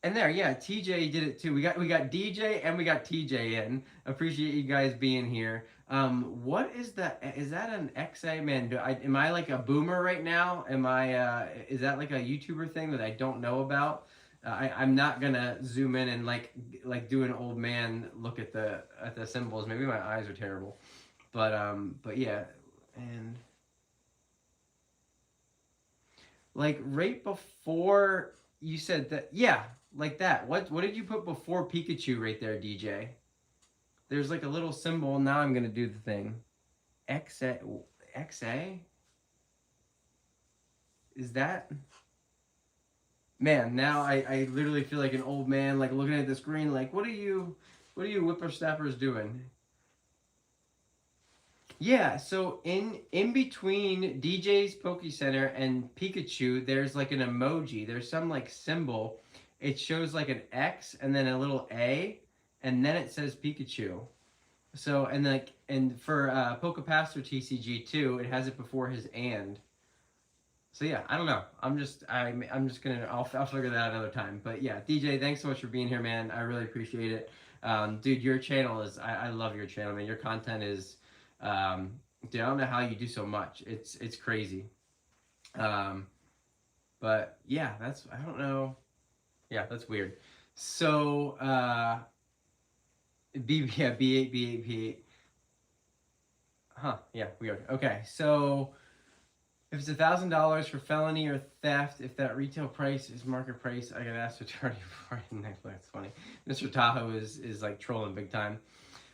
And there, yeah, TJ did it too. We got DJ and we got TJ in. Appreciate you guys being here. What is that? Is that an XA, man? Am I like a boomer right now? Am I? Is that like a YouTuber thing that I don't know about? I'm not gonna zoom in and like do an old man look at the symbols. Maybe my eyes are terrible, but yeah, and like right before you said that, yeah, like that. What did you put before Pikachu right there, DJ? There's like a little symbol. Now I'm gonna do the thing. XA, XA? Is that? Man, now I literally feel like an old man, like looking at the screen, like what are you whippersnappers doing? Yeah, so in between DJ's Poke Center and Pikachu, there's like an emoji. There's some like symbol. It shows like an X and then a little A, and then it says Pikachu. So and for Pokepaster TCG too, it has it before his and. So yeah, I don't know. I'm just gonna I'll figure that out another time. But yeah, DJ, thanks so much for being here, man. I really appreciate it. Dude, your channel is I love your channel, man. Your content is dude, I don't know how you do so much. It's crazy. Um, but yeah, that's I don't know. Yeah, that's weird. So B8. Huh, yeah, weird. Okay, so if it's $1,000 for felony or theft, if that retail price is market price, I gotta ask the attorney before I next. That's funny. Mr. Tahoe is like trolling big time.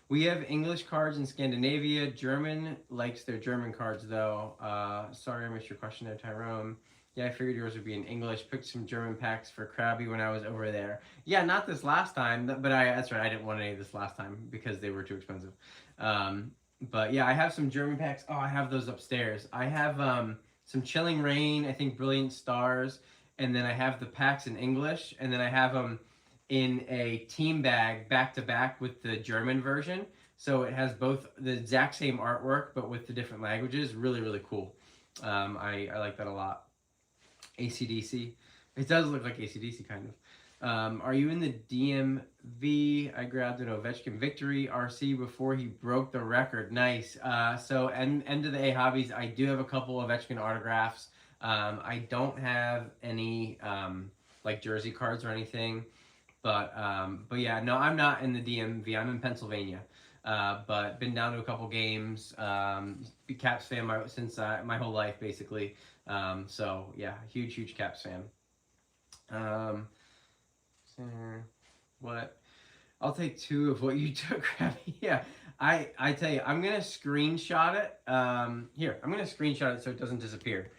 We have English cards in Scandinavia. German likes their German cards though. Sorry I missed your question there, Tyrone. Yeah, I figured yours would be in English. Picked some German packs for Krabby when I was over there. Yeah, not this last time, but that's right. I didn't want any of this last time because they were too expensive. But yeah, I have some German packs. Oh, I have those upstairs. I have some Chilling Rain, I think Brilliant Stars, and then I have the packs in English, and then I have them in a team bag back to back with the German version. So it has both the exact same artwork, but with the different languages. Really cool. I like that a lot. AC/DC. It does look like AC/DC kind of. Are you in the DMV? I grabbed an Ovechkin Victory RC before he broke the record. Nice. So end of the A Hobbies, I do have a couple of Ovechkin autographs. I don't have any like jersey cards or anything. But yeah, no, I'm not in the DMV. I'm in Pennsylvania. But been down to a couple games. Caps fan since my whole life, basically. So yeah, huge Caps fan. What? I'll take 2 of what you took, Krabby. Yeah, I tell you, I'm gonna screenshot it. Here, I'm gonna screenshot it so it doesn't disappear.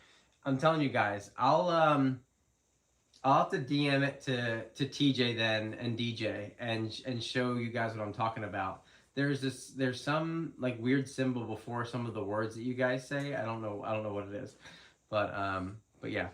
I'm telling you guys, I'll have to DM it to TJ then and DJ and show you guys what I'm talking about. There's some like weird symbol before some of the words that you guys say. I don't know what it is. But yeah.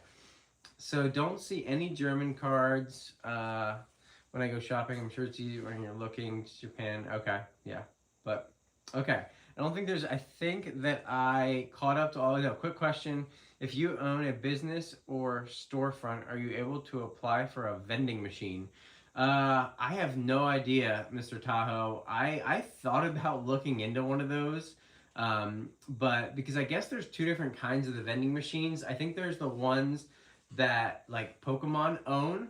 So don't see any German cards when I go shopping. I'm sure it's easy when you're looking. Japan. Okay. Yeah. But okay. I think that I caught up to all of that. Quick question. If you own a business or storefront, are you able to apply for a vending machine? I have no idea, Mr. Tahoe. I thought about looking into one of those, but because I guess there's 2 different kinds of the vending machines. I think there's the ones that like Pokemon own,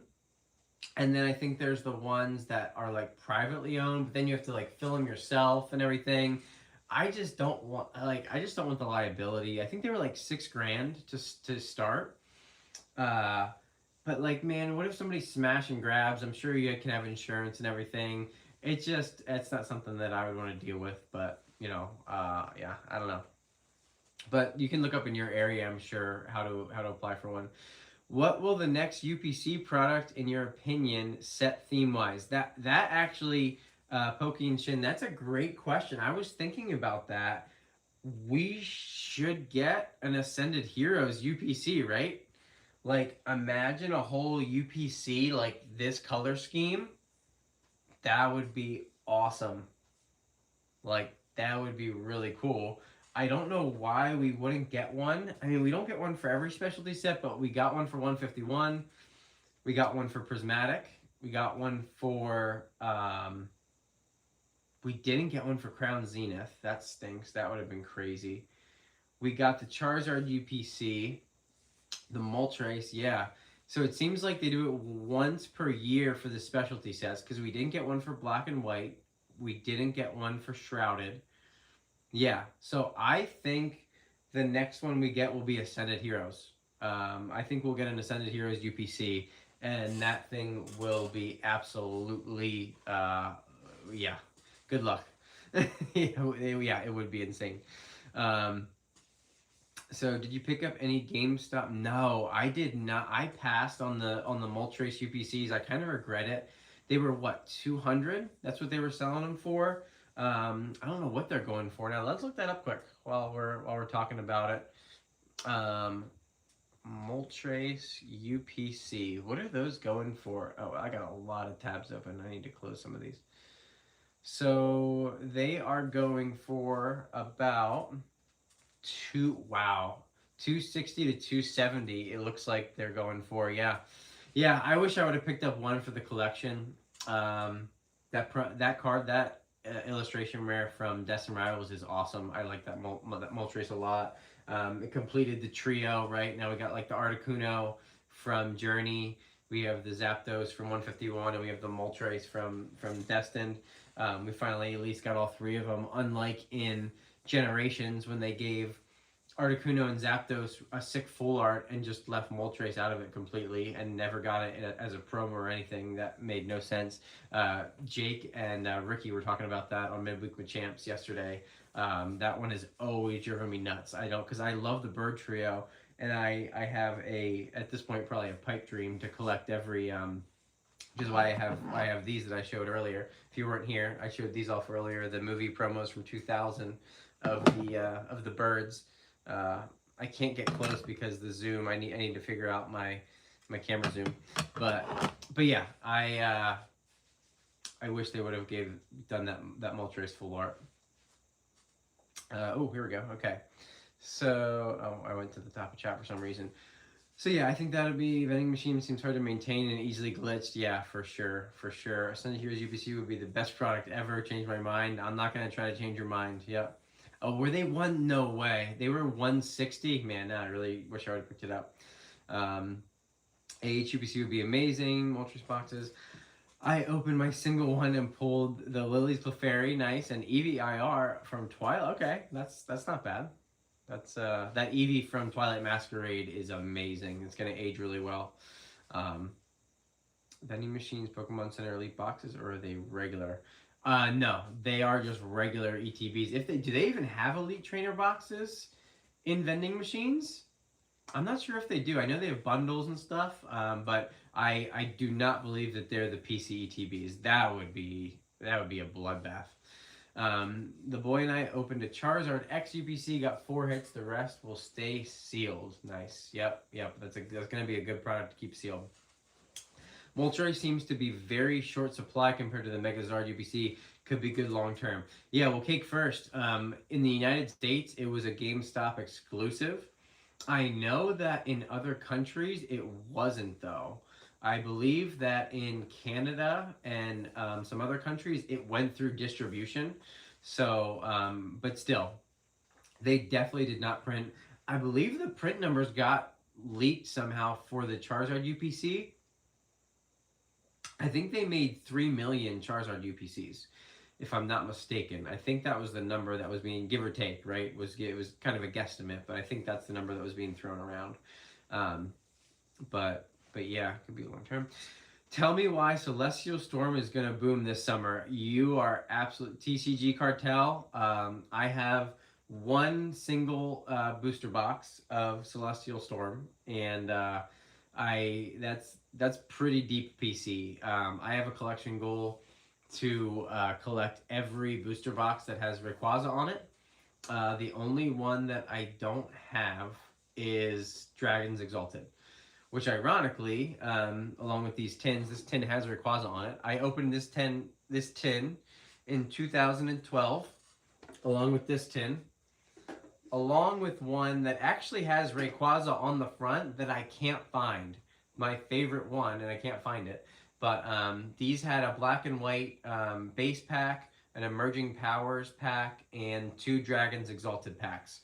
And then I think there's the ones that are like privately owned, but then you have to like fill them yourself and everything. I just don't want the liability. I think they were like 6 grand to start. Uh, but like, man, what if somebody smash and grabs? I'm sure you can have insurance and everything. It's not something that I would want to deal with. But yeah, I don't know. But you can look up in your area, I'm sure, how to apply for one. What will the next UPC product, in your opinion, set theme wise? That actually, Pokey and Shin, that's a great question. I was thinking about that. We should get an Ascended Heroes UPC, right? Like, imagine a whole UPC like this color scheme. That would be awesome. Like, that would be really cool. I don't know why we wouldn't get one. I mean, we don't get one for every specialty set, but we got one for 151. We got one for Prismatic. We got one for. We didn't get one for Crown Zenith. That stinks. That would have been crazy. We got the Charizard UPC, the Moltres, yeah. So it seems like they do it once per year for the specialty sets because we didn't get one for Black and White. We didn't get one for Shrouded. Yeah, so I think the next one we get will be Ascended Heroes. I think we'll get an Ascended Heroes UPC, and that thing will be absolutely, yeah, good luck. Yeah, it would be insane. Um, so did you pick up any GameStop? No, I did not. I passed on the Moltres UPCs. I kind of regret it. They were what, 200? That's what they were selling them for. I don't know what they're going for now. Let's look that up quick while we're talking about it. Moltres UPC. What are those going for? Oh, I got a lot of tabs open. I need to close some of these. So they are going for about 260 to 270. It looks like they're going for, yeah. Yeah, I wish I would have picked up one for the collection. That card, that illustration rare from Destin Rivals is awesome. I like that Moltres a lot. It completed the trio, right? Now we got like the Articuno from Journey. We have the Zapdos from 151, and we have the Moltres from Destined. We finally at least got all three of them. Unlike in Generations when they gave Articuno and Zapdos a sick full art and just left Moltres out of it completely and never got it as a promo or anything. That made no sense. Jake and Ricky were talking about that on Midweek with Champs yesterday. That one has always driven me nuts. Because I love the Bird Trio, and I have at this point, probably a pipe dream to collect every, which is why I have these that I showed earlier. If you weren't here, I showed these off earlier, the movie promos from 2000 of the birds. I can't get close because the zoom. I need to figure out my camera zoom. But yeah, I wish they would have done that Moltres full art. Oh, here we go. Okay, so I went to the top of chat for some reason. So yeah, I think that would be vending machine seems hard to maintain and easily glitched. Yeah, for sure. Ascended Heroes UPC would be the best product ever. Changed my mind. I'm not gonna try to change your mind. Yep. Oh, were they one? No way. They were 160. Man, I really wish I would have picked it up. AH UPC would be amazing. Moltres boxes. I opened my single one and pulled the Lily's Clefairy, nice, and EVIR from Twilight. Okay, that's not bad. That's that Eevee from Twilight Masquerade is amazing. It's gonna age really well. Vending machines, Pokemon Center Elite boxes, or are they regular? No, they are just regular ETBs. Do they even have Elite Trainer boxes in vending machines? I'm not sure if they do. I know they have bundles and stuff, but I do not believe that they're the PC ETBs. That would be a bloodbath. The boy and I opened a Charizard X UPC, got 4 hits. The rest will stay sealed. Nice. Yep. That's going to be a good product to keep sealed. Moltres seems to be very short supply compared to the Megazord UPC. Could be good long term. Yeah, well, Cake first. In the United States, it was a GameStop exclusive. I know that in other countries it wasn't, though. I believe that in Canada and some other countries it went through distribution. So, but still, they definitely did not print. I believe the print numbers got leaked somehow for the Charizard UPC. I think they made 3 million Charizard UPCs, if I'm not mistaken. I think that was the number that was being, give or take, right? It was kind of a guesstimate, but I think that's the number that was being thrown around. Um, but yeah, could be long term. Tell me why Celestial Storm is gonna boom this summer. You are absolute TCG Cartel. I have one single booster box of Celestial Storm, and I that's pretty deep PC. I have a collection goal to collect every booster box that has Rayquaza on it. The only one that I don't have is Dragon's Exalted, which ironically, along with these tins, this tin has Rayquaza on it. I opened this tin in 2012, along with this tin, along with one that actually has Rayquaza on the front that I can't find. My favorite one, and I can't find it. But these had a black and white base pack, an Emerging Powers pack, and 2 Dragons Exalted packs.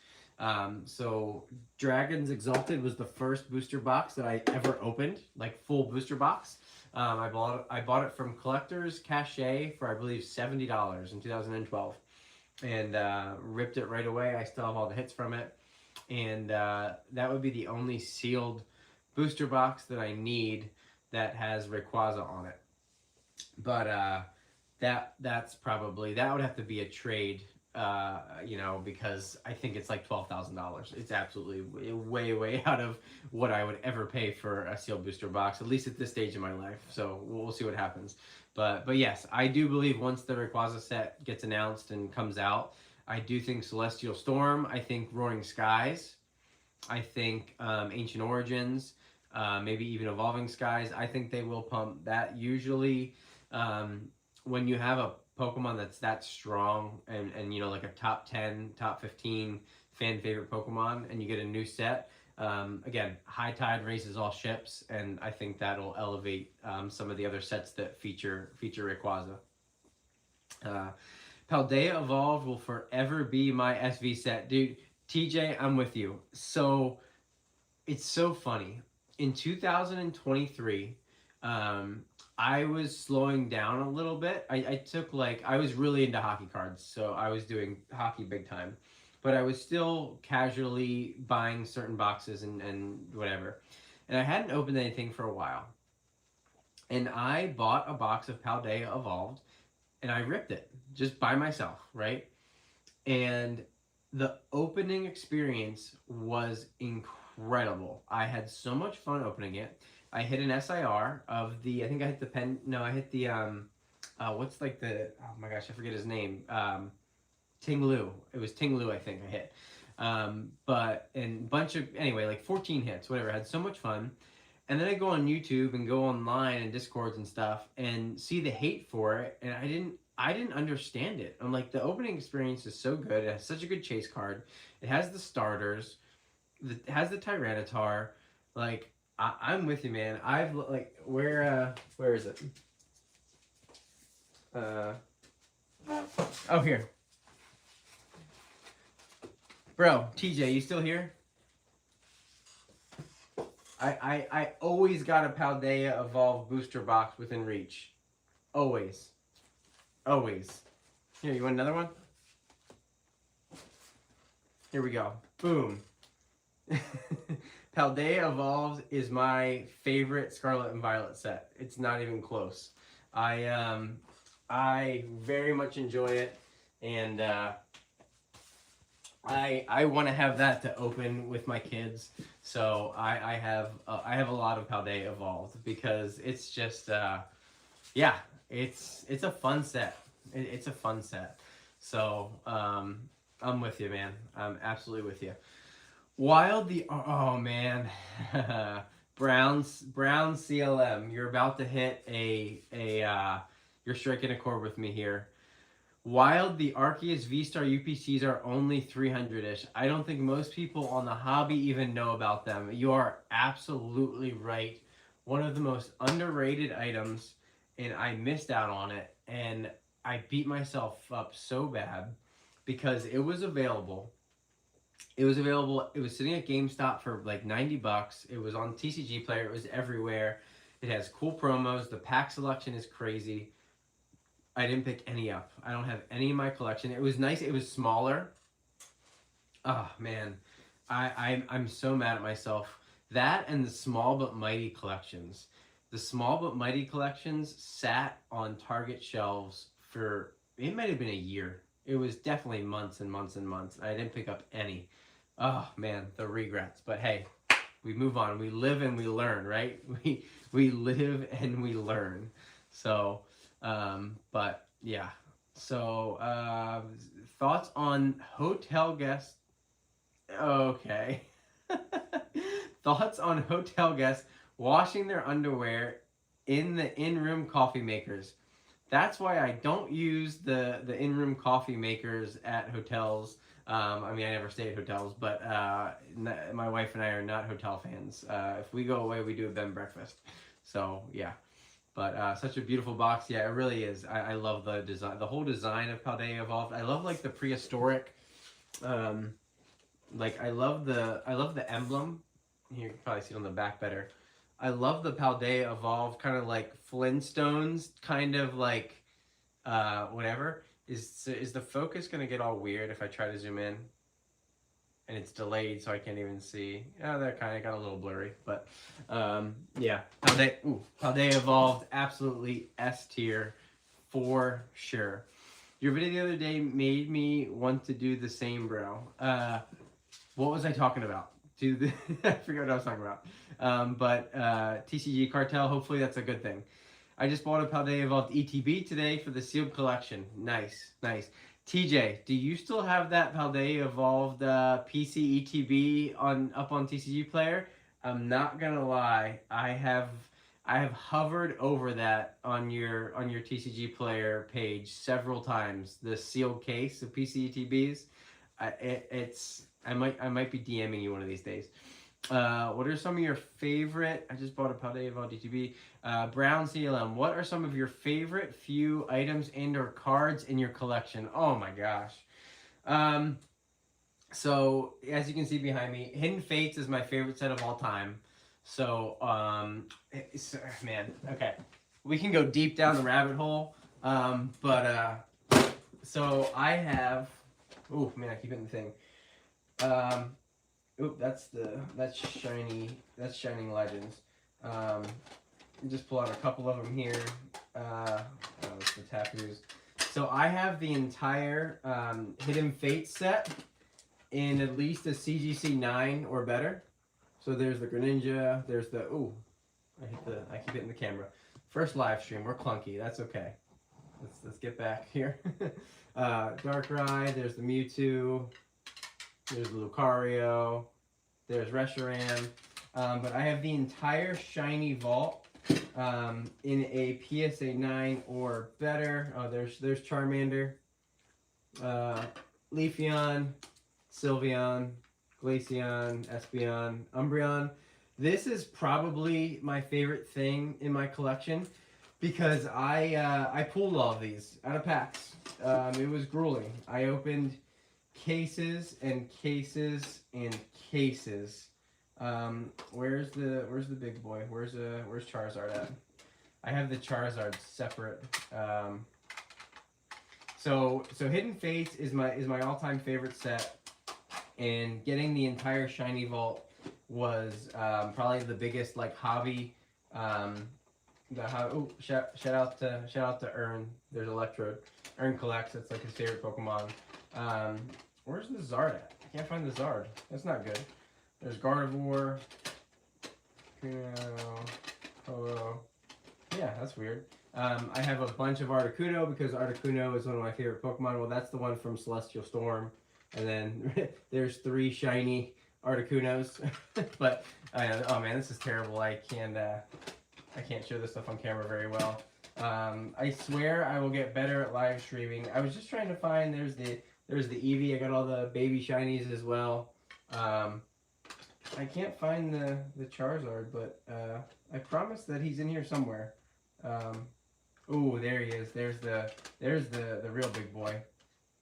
So Dragons Exalted was the first booster box that I ever opened, like full booster box. I bought it from Collectors Cache for I believe $70 in 2012, and ripped it right away. I still have all the hits from it, and that would be the only sealed booster box that I need that has Rayquaza on it. But that's probably, that would have to be a trade, because I think it's like $12,000. It's absolutely way out of what I would ever pay for a sealed booster box, at least at this stage in my life. So we'll see what happens. But yes, I do believe once the Rayquaza set gets announced and comes out, I do think Celestial Storm, I think Roaring Skies, I think Ancient Origins, maybe even Evolving Skies. I think they will pump that. Usually, when you have a Pokemon that's that strong and like a top 10, top 15 fan favorite Pokemon, and you get a new set, again, high tide raises all ships, and I think that'll elevate some of the other sets that feature Rayquaza. Paldea Evolved will forever be my SV set. Dude, TJ, I'm with you. So, it's so funny. In 2023, I was slowing down a little bit. I took I was really into hockey cards, so I was doing hockey big time. But I was still casually buying certain boxes and whatever. And I hadn't opened anything for a while. And I bought a box of Paldea Evolved, and I ripped it just by myself, right? And the opening experience was incredible. I had so much fun opening it. I hit an SIR of the, I think I hit the pen, no, I hit the, what's like the, oh my gosh, I forget his name. Ting Lu. It was Ting Lu, I think I hit. But, and bunch of, anyway, like 14 hits, whatever. I had so much fun. And then I go on YouTube and go online and Discords and stuff and see the hate for it, and I didn't understand it. I'm like, the opening experience is so good. It has such a good chase card. It has the starters. It has the Tyranitar. Like, I'm with you, man. I've like, where is it? Oh, here. Bro, TJ, you still here? I always got a Paldea Evolved booster box within reach. Always. Always. Here, you want another one? Here we go. Boom. Paldea Evolved is my favorite Scarlet and Violet set. It's not even close. I very much enjoy it, and I want to have that to open with my kids. So I have a lot of Paldea Evolved because it's just yeah, it's a fun set. It's a fun set. So I'm with you, man. I'm absolutely with you. Wild the, oh man, Brown CLM. You're about to hit you're striking a chord with me here. Wild, the Arceus V-Star UPCs are only 300-ish. I don't think most people on the hobby even know about them. You are absolutely right. One of the most underrated items, and I missed out on it, and I beat myself up so bad because it was available. It was available. It was sitting at GameStop for like $90. It was on TCG Player. It was everywhere. It has cool promos. The pack selection is crazy. I didn't pick any up. I don't have any in my collection. It was nice. It was smaller. Oh man, I'm so mad at myself. That and the Small But Mighty collections. The Small But Mighty collections sat on Target shelves for, it might have been a year. It was definitely months and months and months. I didn't pick up any. Oh man, the regrets. But hey, we move on. We live and we learn, right? We live and we learn. So, but yeah. So, thoughts on hotel guests. Okay. Thoughts on hotel guests washing their underwear in the in-room coffee makers. That's why I don't use the in-room coffee makers at hotels. I mean, I never stay at hotels, but my wife and I are not hotel fans. If we go away, we do a bed and breakfast. So yeah, but such a beautiful box. Yeah, it really is. I love the design, the whole design of Paldea Evolved. I love like the prehistoric. Like I love the emblem. Here you can probably see it on the back better. I love the Paldea Evolved, kind of like Flintstones, kind of like whatever. Is the focus gonna get all weird if I try to zoom in? And it's delayed, so I can't even see. Yeah, that kind of got a little blurry, but yeah, Paldea Evolved, absolutely S tier for sure. Your video the other day made me want to do the same, bro. What was I talking about? I forgot what I was talking about. But TCG Cartel, hopefully that's a good thing. I just bought a Paldea Evolved ETB today for the sealed collection. Nice, nice. TJ, do you still have that Paldea Evolved PC ETB up on TCG Player? I'm not gonna lie, I have hovered over that on your TCG Player page several times. The sealed case of PC ETBs. I might be DMing you one of these days. What are some of your favorite? I just bought a Paldea Evolved DTB. Brown CLM. What are some of your favorite few items and/or cards in your collection? Oh my gosh. So as you can see behind me, Hidden Fates is my favorite set of all time. So man, okay, we can go deep down the rabbit hole. So I have. Oh man, I keep hitting the thing. That's Shining Legends. Just pull out a couple of them here. It's the Tapus. So I have the entire Hidden Fate set in at least a CGC 9 or better. So there's the Greninja. There's the I keep hitting the camera. First live stream. We're clunky. That's okay. Let's get back here. Darkrai. There's the Mewtwo. There's Lucario, there's Reshiram, but I have the entire Shiny Vault in a PSA 9 or better. Oh, there's Charmander, Leafeon, Sylveon, Glaceon, Espeon, Umbreon. This is probably my favorite thing in my collection because I pulled all of these out of packs. It was grueling. I opened cases and cases and cases. Where's the big boy? Where's Charizard at? I have the Charizard separate. So Hidden Fates is my all-time favorite set, and getting the entire Shiny Vault was probably the biggest like hobby. Shout out to Ern. There's Electrode. Ern collects. It's like his favorite Pokemon. Where's the Zard at? I can't find the Zard. That's not good. There's Gardevoir. Hello. Yeah, that's weird. I have a bunch of Articuno because Articuno is one of my favorite Pokemon. Well, that's the one from Celestial Storm. And then there's 3 shiny Articunos. But, oh man, this is terrible. I can't show this stuff on camera very well. I swear I will get better at live streaming. I was just trying to find, there's the Eevee. I got all the baby shinies as well. I can't find the Charizard, but I promise that he's in here somewhere. Oh, there he is. There's the real big boy,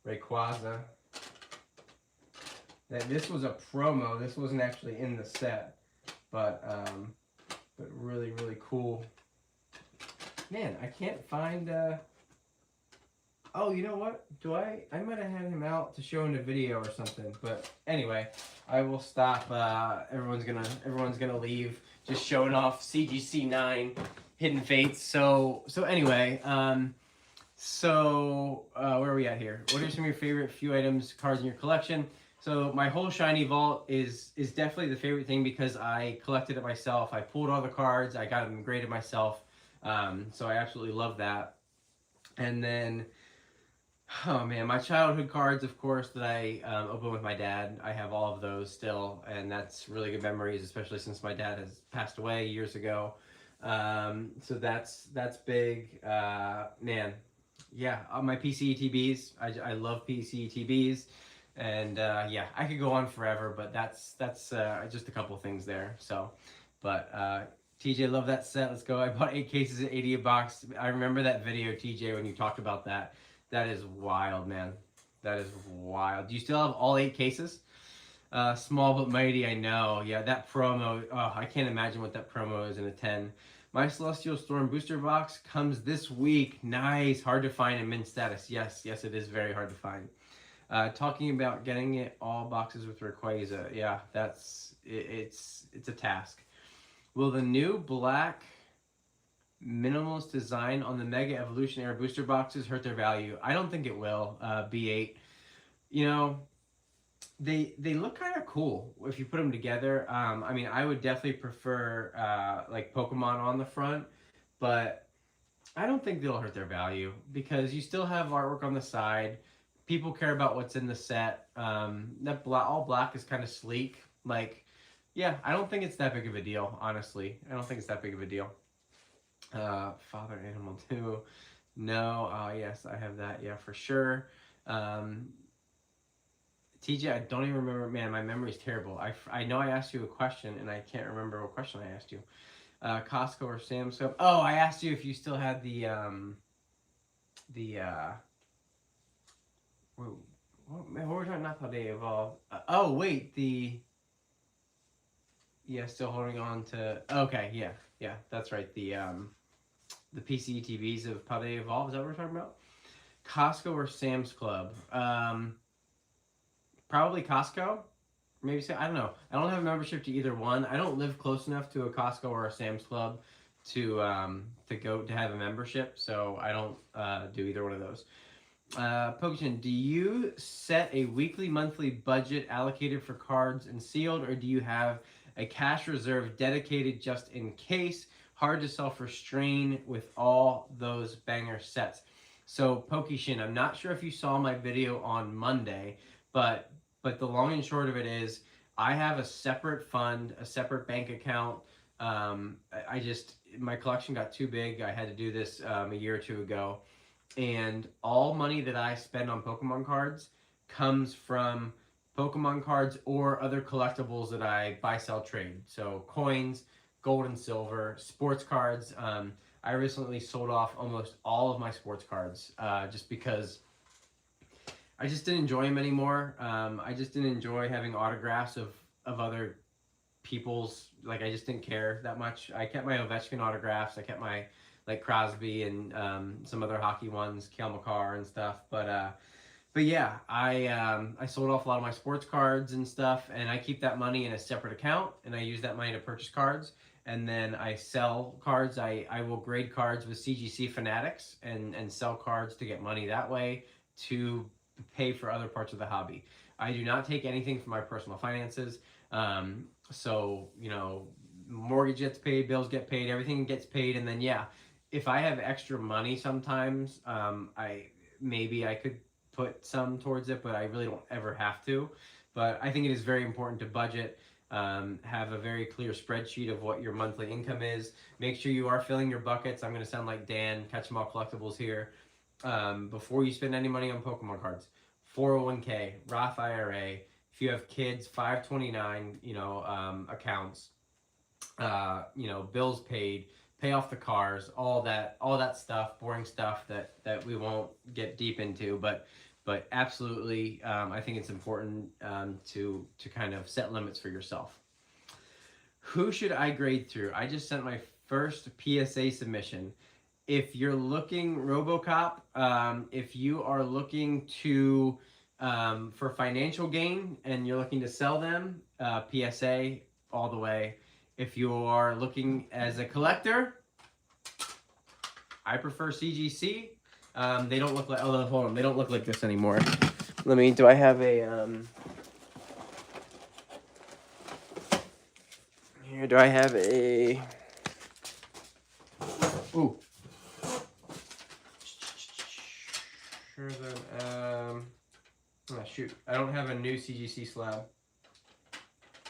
Rayquaza. This was a promo. This wasn't actually in the set, but but really, really cool. Man, I can't find, oh, you know what? I might have had him out to show in a video or something, but anyway, I will stop. Everyone's gonna leave, just showing off CGC 9 Hidden Fates. So anyway, where are we at here? What are some of your favorite few items, cards in your collection? So my whole shiny vault is definitely the favorite thing because I collected it myself. I pulled all the cards. I got them graded myself. So I absolutely love that. And then, oh man, my childhood cards, of course, that I opened with my dad. I have all of those still, and that's really good memories, especially since my dad has passed away years ago. So that's big. Man, yeah, my PCETBs. I love PCETBs, and yeah, I could go on forever, but that's just a couple of things there. So, but TJ, love that set. Let's go. I bought 8 cases at 80 a box. I remember that video, TJ, when you talked about that. That is wild, man. That is wild. Do you still have all 8 cases? Small but mighty, I know. Yeah, that promo. Oh, I can't imagine what that promo is in a 10. My Celestial Storm booster box comes this week. Nice. Hard to find in mint status. Yes, it is very hard to find. Talking about getting it all boxes with Rayquaza. Yeah, it's a task. Will the new black minimalist design on the Mega Evolution Era booster boxes hurt their value? I don't think it will. B8. You know, they look kind of cool if you put them together. I mean, I would definitely prefer like Pokemon on the front, but I don't think they'll hurt their value because you still have artwork on the side. People care about what's in the set. That all black is kind of sleek. Like, yeah, I don't think it's that big of a deal, honestly. I don't think it's that big of a deal. Father Animal 2. No. Yes, I have that. Yeah, for sure. TJ, I don't even remember. Man, my memory is terrible. I know I asked you a question, and I can't remember what question I asked you. Costco or Sam's Club. Oh, I asked you if you still had what were we talking? Not how they evolved. Oh, wait, yeah, still holding on to. Okay, yeah, that's right. The PCETVs of how they evolve. Is that what we're talking about? Costco or Sam's Club? Probably Costco. Maybe I don't know. I don't have a membership to either one. I don't live close enough to a Costco or a Sam's Club to go to have a membership, so I don't do either one of those. Pokemon, do you set a weekly, monthly budget allocated for cards and sealed, or do you have a cash reserve dedicated just in case? Hard to self-restrain with all those banger sets. So, Pokeshin, I'm not sure if you saw my video on Monday, but the long and short of it is, I have a separate fund, a separate bank account. My collection got too big. I had to do this a year or two ago. And all money that I spend on Pokemon cards comes from Pokemon cards or other collectibles that I buy, sell, trade. So coins, gold and silver, sports cards. I recently sold off almost all of my sports cards just because I just didn't enjoy them anymore. I just didn't enjoy having autographs of other people's. Like, I just didn't care that much. I kept my Ovechkin autographs. I kept my like Crosby and some other hockey ones, Kale McCarr and stuff. But yeah, I sold off a lot of my sports cards and stuff, and I keep that money in a separate account, and I use that money to purchase cards, and then I sell cards. I will grade cards with CGC Fanatics and sell cards to get money that way to pay for other parts of the hobby. I do not take anything from my personal finances. So, you know, mortgage gets paid, bills get paid, everything gets paid, and then yeah, if I have extra money sometimes, I could put some towards it, but I really don't ever have to. But I think it is very important to budget, have a very clear spreadsheet of what your monthly income is. Make sure you are filling your buckets. I'm going to sound like Dan, Catch 'em All Collectibles here. Before you spend any money on Pokemon cards, 401k, Roth IRA, if you have kids, 529, accounts, bills paid, pay off the cars, all that stuff, boring stuff that we won't get deep into, but absolutely, I think it's important to kind of set limits for yourself. Who should I grade through? I just sent my first PSA submission. If you're looking, RoboCop, if you are looking to for financial gain and you're looking to sell them, PSA all the way. If you are looking as a collector, I prefer CGC. They don't look like, oh, hold on, they don't look like this anymore. Do I have a, here, do I have a, ooh. Sure that, oh, shoot, I don't have a new CGC slab.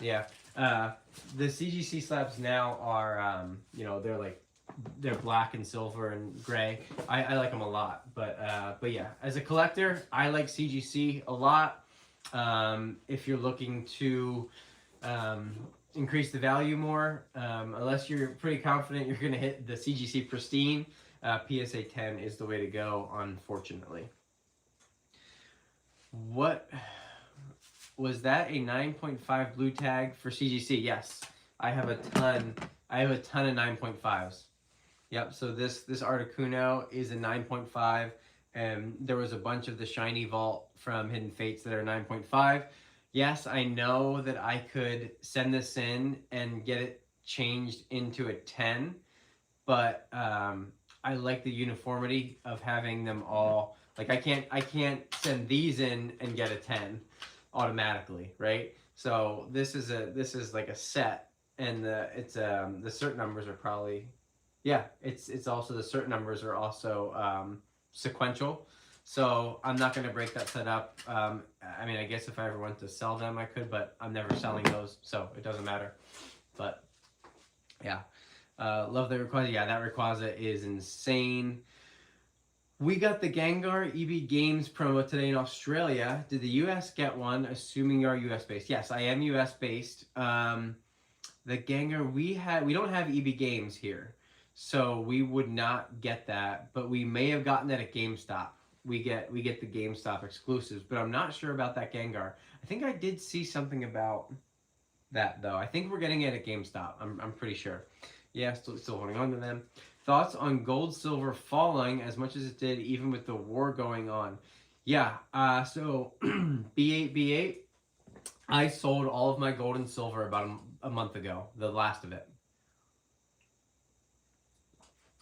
Yeah, the CGC slabs now are, you know, they're black and silver and gray. I like them a lot, but yeah, as a collector, I like CGC a lot. If you're looking to increase the value more, unless you're pretty confident you're going to hit the CGC Pristine, PSA 10 is the way to go, unfortunately. What was that, a 9.5 blue tag for CGC? Yes, I have a ton of 9.5s. Yep, so this Articuno is a 9.5, and there was a bunch of the Shiny Vault from Hidden Fates that are 9.5. Yes, I know that I could send this in and get it changed into a 10, but I like the uniformity of having them all. Like I can't send these in and get a 10 automatically, right? So this is like a set, and the cert numbers are probably, yeah, it's also, the cert numbers are also sequential. So I'm not going to break that set up. I mean, I guess if I ever went to sell them, I could, but I'm never selling those, so it doesn't matter. But yeah, love the Rayquaza. Yeah, that Rayquaza is insane. We got the Gengar EB Games promo today in Australia. Did the US get one, assuming you're US based? Yes, I am US based. The Gengar, we don't have EB Games here, so we would not get that, but we may have gotten that at GameStop. We get the GameStop exclusives, but I'm not sure about that Gengar. I think I did see something about that though. I think we're getting it at GameStop. I'm pretty sure. Yeah, still holding on to them. Thoughts on gold silver falling as much as it did, even with the war going on? Yeah. So B8, I sold all of my gold and silver about a month ago. The last of it.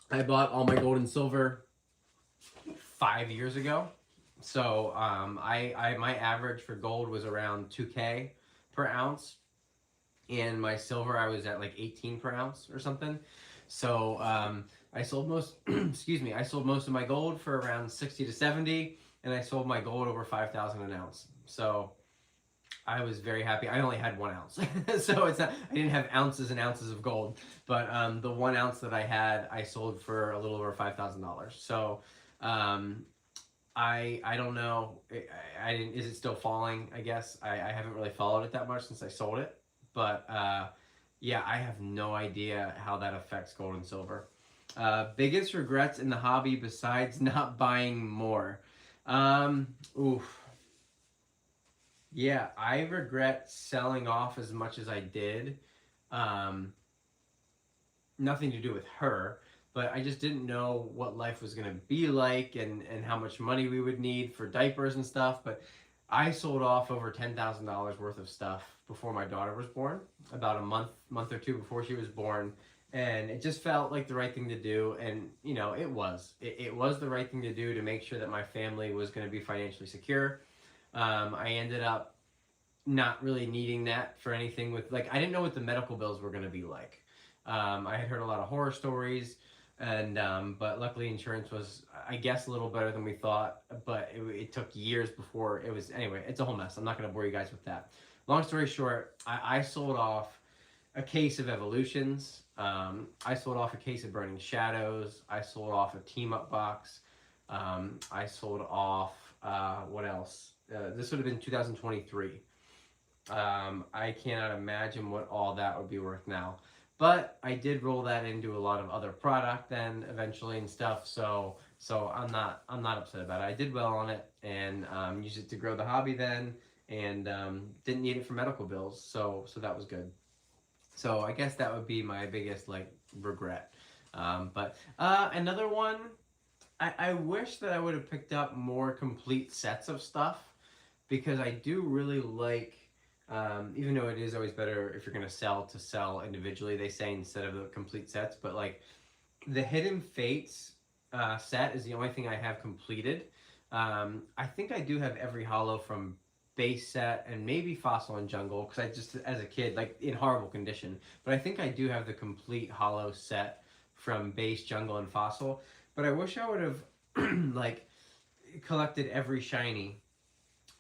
I bought all my gold and silver 5 years ago. So my average for gold was around 2K per ounce, and my silver I was at like 18 per ounce or something. So I sold most excuse me, I sold most of my gold for around 60 to 70, and I sold my gold over 5,000 an ounce. So I was very happy. I only had 1 ounce. So it's not, I didn't have ounces and ounces of gold, but the 1 ounce that I had, I sold for a little over $5,000. So I don't know. I didn't. Is it still falling? I guess I haven't really followed it that much since I sold it. But yeah, I have no idea how that affects gold and silver. Biggest regrets in the hobby besides not buying more. Oof. Yeah, I regret selling off as much as I did. Nothing to do with her, but I just didn't know what life was going to be like, and how much money we would need for diapers and stuff. But I sold off over $10,000 worth of stuff before my daughter was born, about a month or two before she was born. And it just felt like the right thing to do. And, you know, it was the right thing to do to make sure that my family was going to be financially secure. I ended up not really needing that for anything with, like, I didn't know what the medical bills were going to be like. I had heard a lot of horror stories, and but luckily insurance was, I guess, a little better than we thought, but it took years before it was, anyway, it's a whole mess. I'm not going to bore you guys with that. Long story short, I sold off a case of Evolutions. I sold off a case of Burning Shadows. I sold off a Team Up box. I sold off, what else? This would have been 2023. I cannot imagine what all that would be worth now. But I did roll that into a lot of other product then eventually and stuff. So I'm not upset about it. I did well on it, and used it to grow the hobby then, and didn't need it for medical bills. So that was good. So I guess that would be my biggest like regret. But another one, I wish that I would have picked up more complete sets of stuff because I do really like, even though it is always better if you're going to sell individually, they say instead of the complete sets, but like the Hidden Fates set is the only thing I have completed. I think I do have every holo from base set and maybe Fossil and Jungle because I just, as a kid, like in horrible condition, but I think I do have the complete holo set from base, Jungle, and Fossil. But I wish I would have like collected every shiny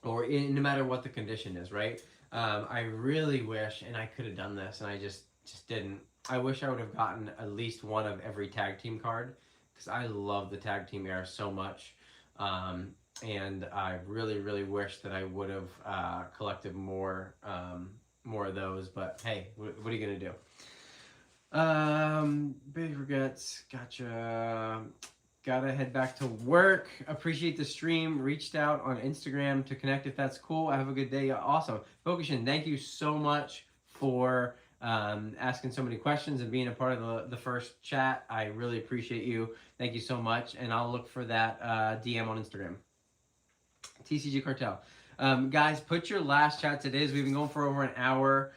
or no matter what the condition is, right? I really wish, and I could have done this, and I just didn't. I wish I would have gotten at least one of every tag team card because I love the tag team era so much, and I really wish that I would have collected more of those. But hey, what are you gonna do? Big regrets. Gotcha. Gotta head back to work. Appreciate the stream. Reached out on Instagram to connect if that's cool. Have a good day. Awesome. Focushin, thank you so much for asking so many questions and being a part of the first chat. I really appreciate you. Thank you so much. And I'll look for that DM on Instagram. TCG Cartel. Guys, put your last chats. It is. We've been going for over an hour.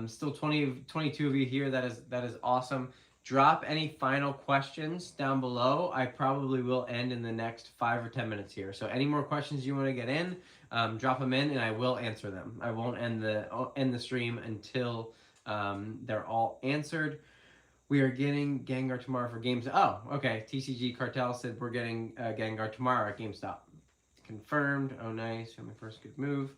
Still 22 of you here. That is awesome. Drop any final questions down below. I probably will end in the next 5 or 10 minutes here. So any more questions you want to get in, drop them in and I will answer them. I won't end the stream until they're all answered. We are getting Gengar tomorrow for games. Oh, okay. TCG Cartel said we're getting Gengar tomorrow at GameStop. Confirmed. Oh, nice. My first good move.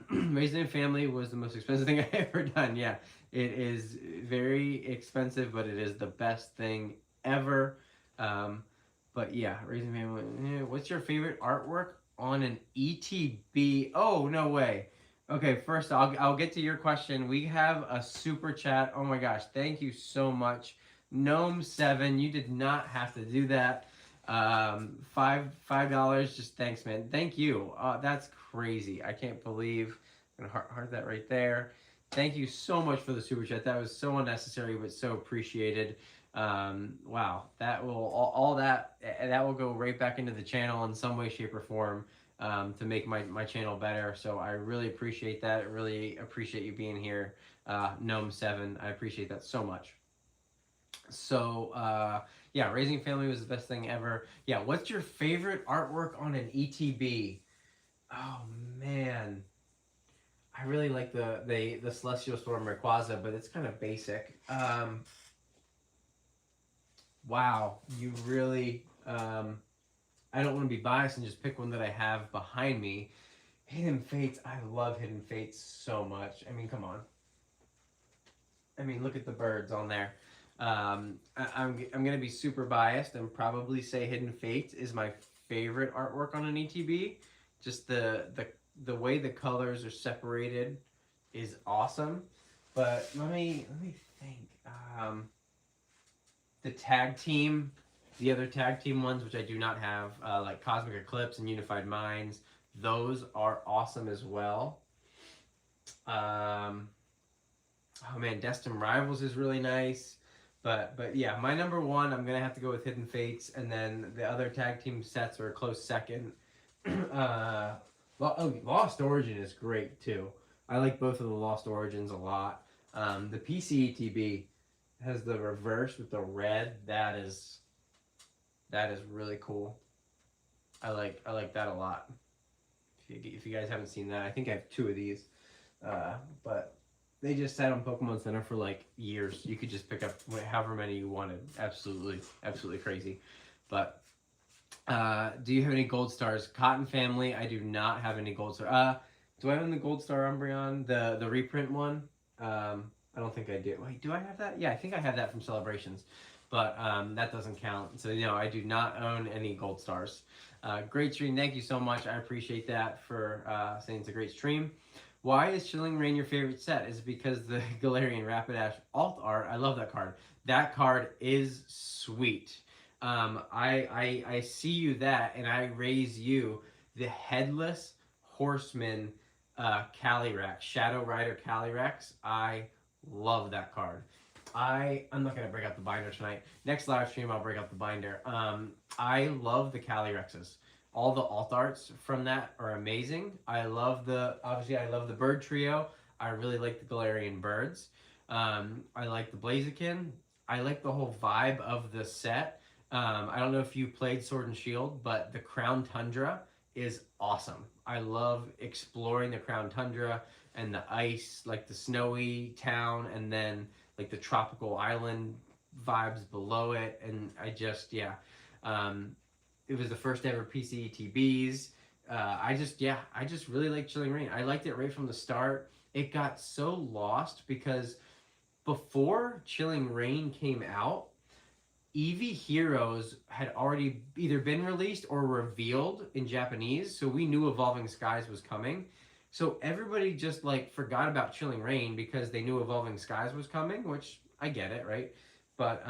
Raising a family was the most expensive thing I ever done. Yeah, it is very expensive, but it is the best thing ever. But yeah, raising a family. What's your favorite artwork on an ETB? Oh, no way. Okay, first I'll get to your question. We have a super chat. Oh my gosh, thank you so much. Gnome7, you did not have to do that. $5, just thanks, man. Thank you. That's crazy. I can't believe I'm gonna heart that right there. Thank you so much for the super chat. That was so unnecessary but so appreciated. Wow, that will all that will go right back into the channel in some way, shape, or form to make my channel better. So I really appreciate that. I really appreciate you being here, Gnome7. I appreciate that so much. So yeah, raising a family was the best thing ever. Yeah, what's your favorite artwork on an ETB? Oh man, I really like the Celestial Storm Rayquaza, but it's kind of basic. Wow, you really. I don't want to be biased and just pick one that I have behind me. Hidden Fates, I love Hidden Fates so much. I mean, come on. I mean, look at the birds on there. I'm gonna be super biased and probably say Hidden Fates is my favorite artwork on an ETB. Just the way the colors are separated is awesome. But let me think. The tag team, the other tag team ones, which I do not have, like Cosmic Eclipse and Unified Minds, those are awesome as well. Oh man, Destined Rivals is really nice. But yeah, my number one, I'm gonna have to go with Hidden Fates, and then the other tag team sets are a close second. Lost Origin is great too. I like both of the Lost Origins a lot. The PC ETB has the reverse with the red. That is really cool. I like that a lot. If you guys haven't seen that, I think I have 2 of these. But they just sat on Pokemon Center for like years. You could just pick up however many you wanted. Absolutely crazy. But do you have any gold stars? Cotton Family, I do not have any gold stars. Do I have the gold star Umbreon? The reprint one? I don't think I do. Wait, do I have that? Yeah, I think I have that from Celebrations. But that doesn't count. So, no, I do not own any gold stars. Great stream. Thank you so much. I appreciate that for saying it's a great stream. Why is Chilling Reign your favorite set? Is it because the Galarian Rapidash alt art? I love that card. That card is sweet. I see you that, and I raise you the Headless Horseman Calyrex, Shadow Rider Calyrex. I Love that card. I'm not gonna break out the binder tonight. Next live stream, I'll break out the binder. I love the Calyrexes. All the alt arts from that are amazing. I love the bird trio. I really like the Galarian birds. I like the Blaziken. I like the whole vibe of the set. I don't know if you played Sword and Shield, but the Crown Tundra is awesome. I love exploring the Crown Tundra and the ice, like the snowy town, and then like the tropical island vibes below it. And it was the first ever PCETBs. I just really like Chilling Reign. I liked it right from the start. It got so lost because before Chilling Reign came out, Eevee Heroes had already either been released or revealed in Japanese, so we knew Evolving Skies was coming. So everybody just like forgot about Chilling Reign because they knew Evolving Skies was coming, which I get it, right? But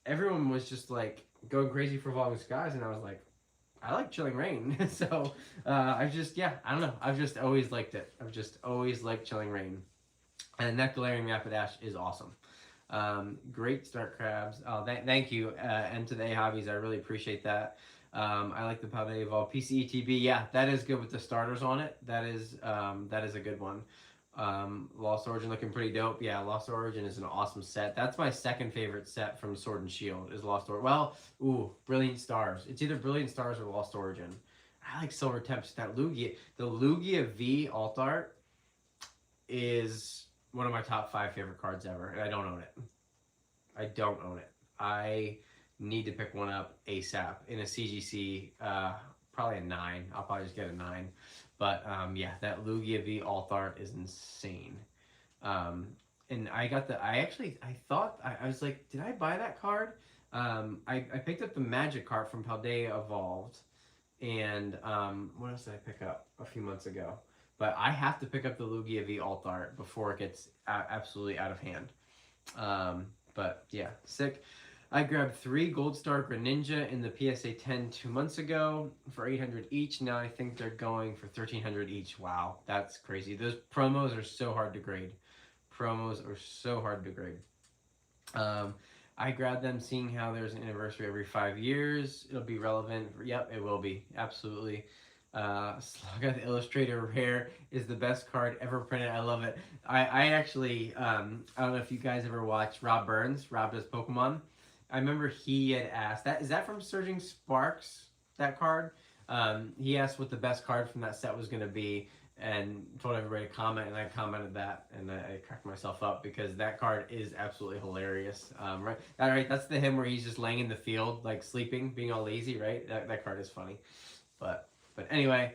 everyone was just like going crazy for Evolving Skies, and I was like, I like Chilling Reign. So I don't know. I've just always liked it. I've just always liked Chilling Reign. And that Galarian Rapidash is awesome. Great start, Krabs. Oh, thank you. And to the A Hobbies, I really appreciate that. I like the Paldea Evolve PCETB. Yeah, that is good with the starters on it. That is a good one. Lost Origin looking pretty dope. Yeah, Lost Origin is an awesome set. That's my second favorite set from Sword and Shield is Lost Origin. Well, Brilliant Stars. It's either Brilliant Stars or Lost Origin. I like Silver Temps. That Lugia. The Lugia V alt art is one of my top 5 favorite cards ever, and I don't own it. I don't own it. I need to pick one up ASAP in a CGC, probably a 9. I'll probably just get a 9. But yeah, that Lugia V alt art is insane. And I was like, did I buy that card? I picked up the Magic card from Paldea Evolved, and what else did I pick up a few months ago? But I have to pick up the Lugia V alt art before it gets absolutely out of hand. But yeah, sick. I grabbed 3 Gold Star Greninja in the PSA 10 2 months ago for 800 each. Now I think they're going for 1,300 each. Wow, that's crazy. Those promos are so hard to grade. I grabbed them seeing how there's an anniversary every 5 years. It'll be relevant. Yep, it will be. Absolutely. Slugga the Illustrator Rare is the best card ever printed. I love it. I actually, I don't know if you guys ever watched Rob Burns. Rob does Pokemon. I remember he had asked, is that from Surging Sparks, that card? He asked what the best card from that set was going to be and told everybody to comment, and I commented that, and I cracked myself up because that card is absolutely hilarious. Right, that's the him where he's just laying in the field, like sleeping, being all lazy, right? That card is funny. But anyway,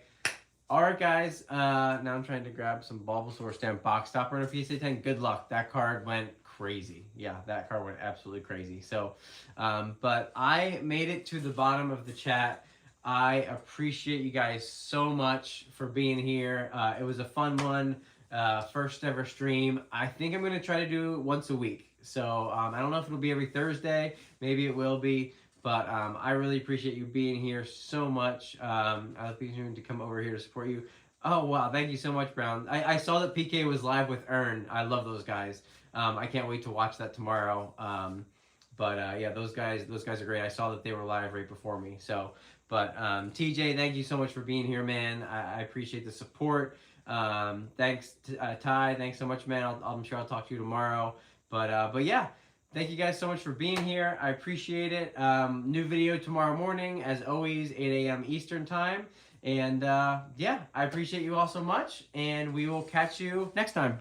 all right, guys. Now I'm trying to grab some Bulbasaur stamp box stopper in a PSA 10. Good luck. That card went crazy. Yeah, that card went absolutely crazy. So, but I made it to the bottom of the chat. I appreciate you guys so much for being here. It was a fun one. First ever stream. I think I'm going to try to do it once a week. So I don't know if it'll be every Thursday. Maybe it will be. But I really appreciate you being here so much. I'll be soon to come over here to support you. Oh, wow. Thank you so much, Brown. I saw that PK was live with Earn. I love those guys. I can't wait to watch that tomorrow. Yeah, those guys are great. I saw that they were live right before me. So, but TJ, thank you so much for being here, man. I appreciate the support. Thanks, Ty. Thanks so much, man. I'm sure I'll talk to you tomorrow. But yeah. Thank you guys so much for being here. I appreciate it. New video tomorrow morning, as always, 8 a.m. Eastern time. And yeah, I appreciate you all so much. And we will catch you next time.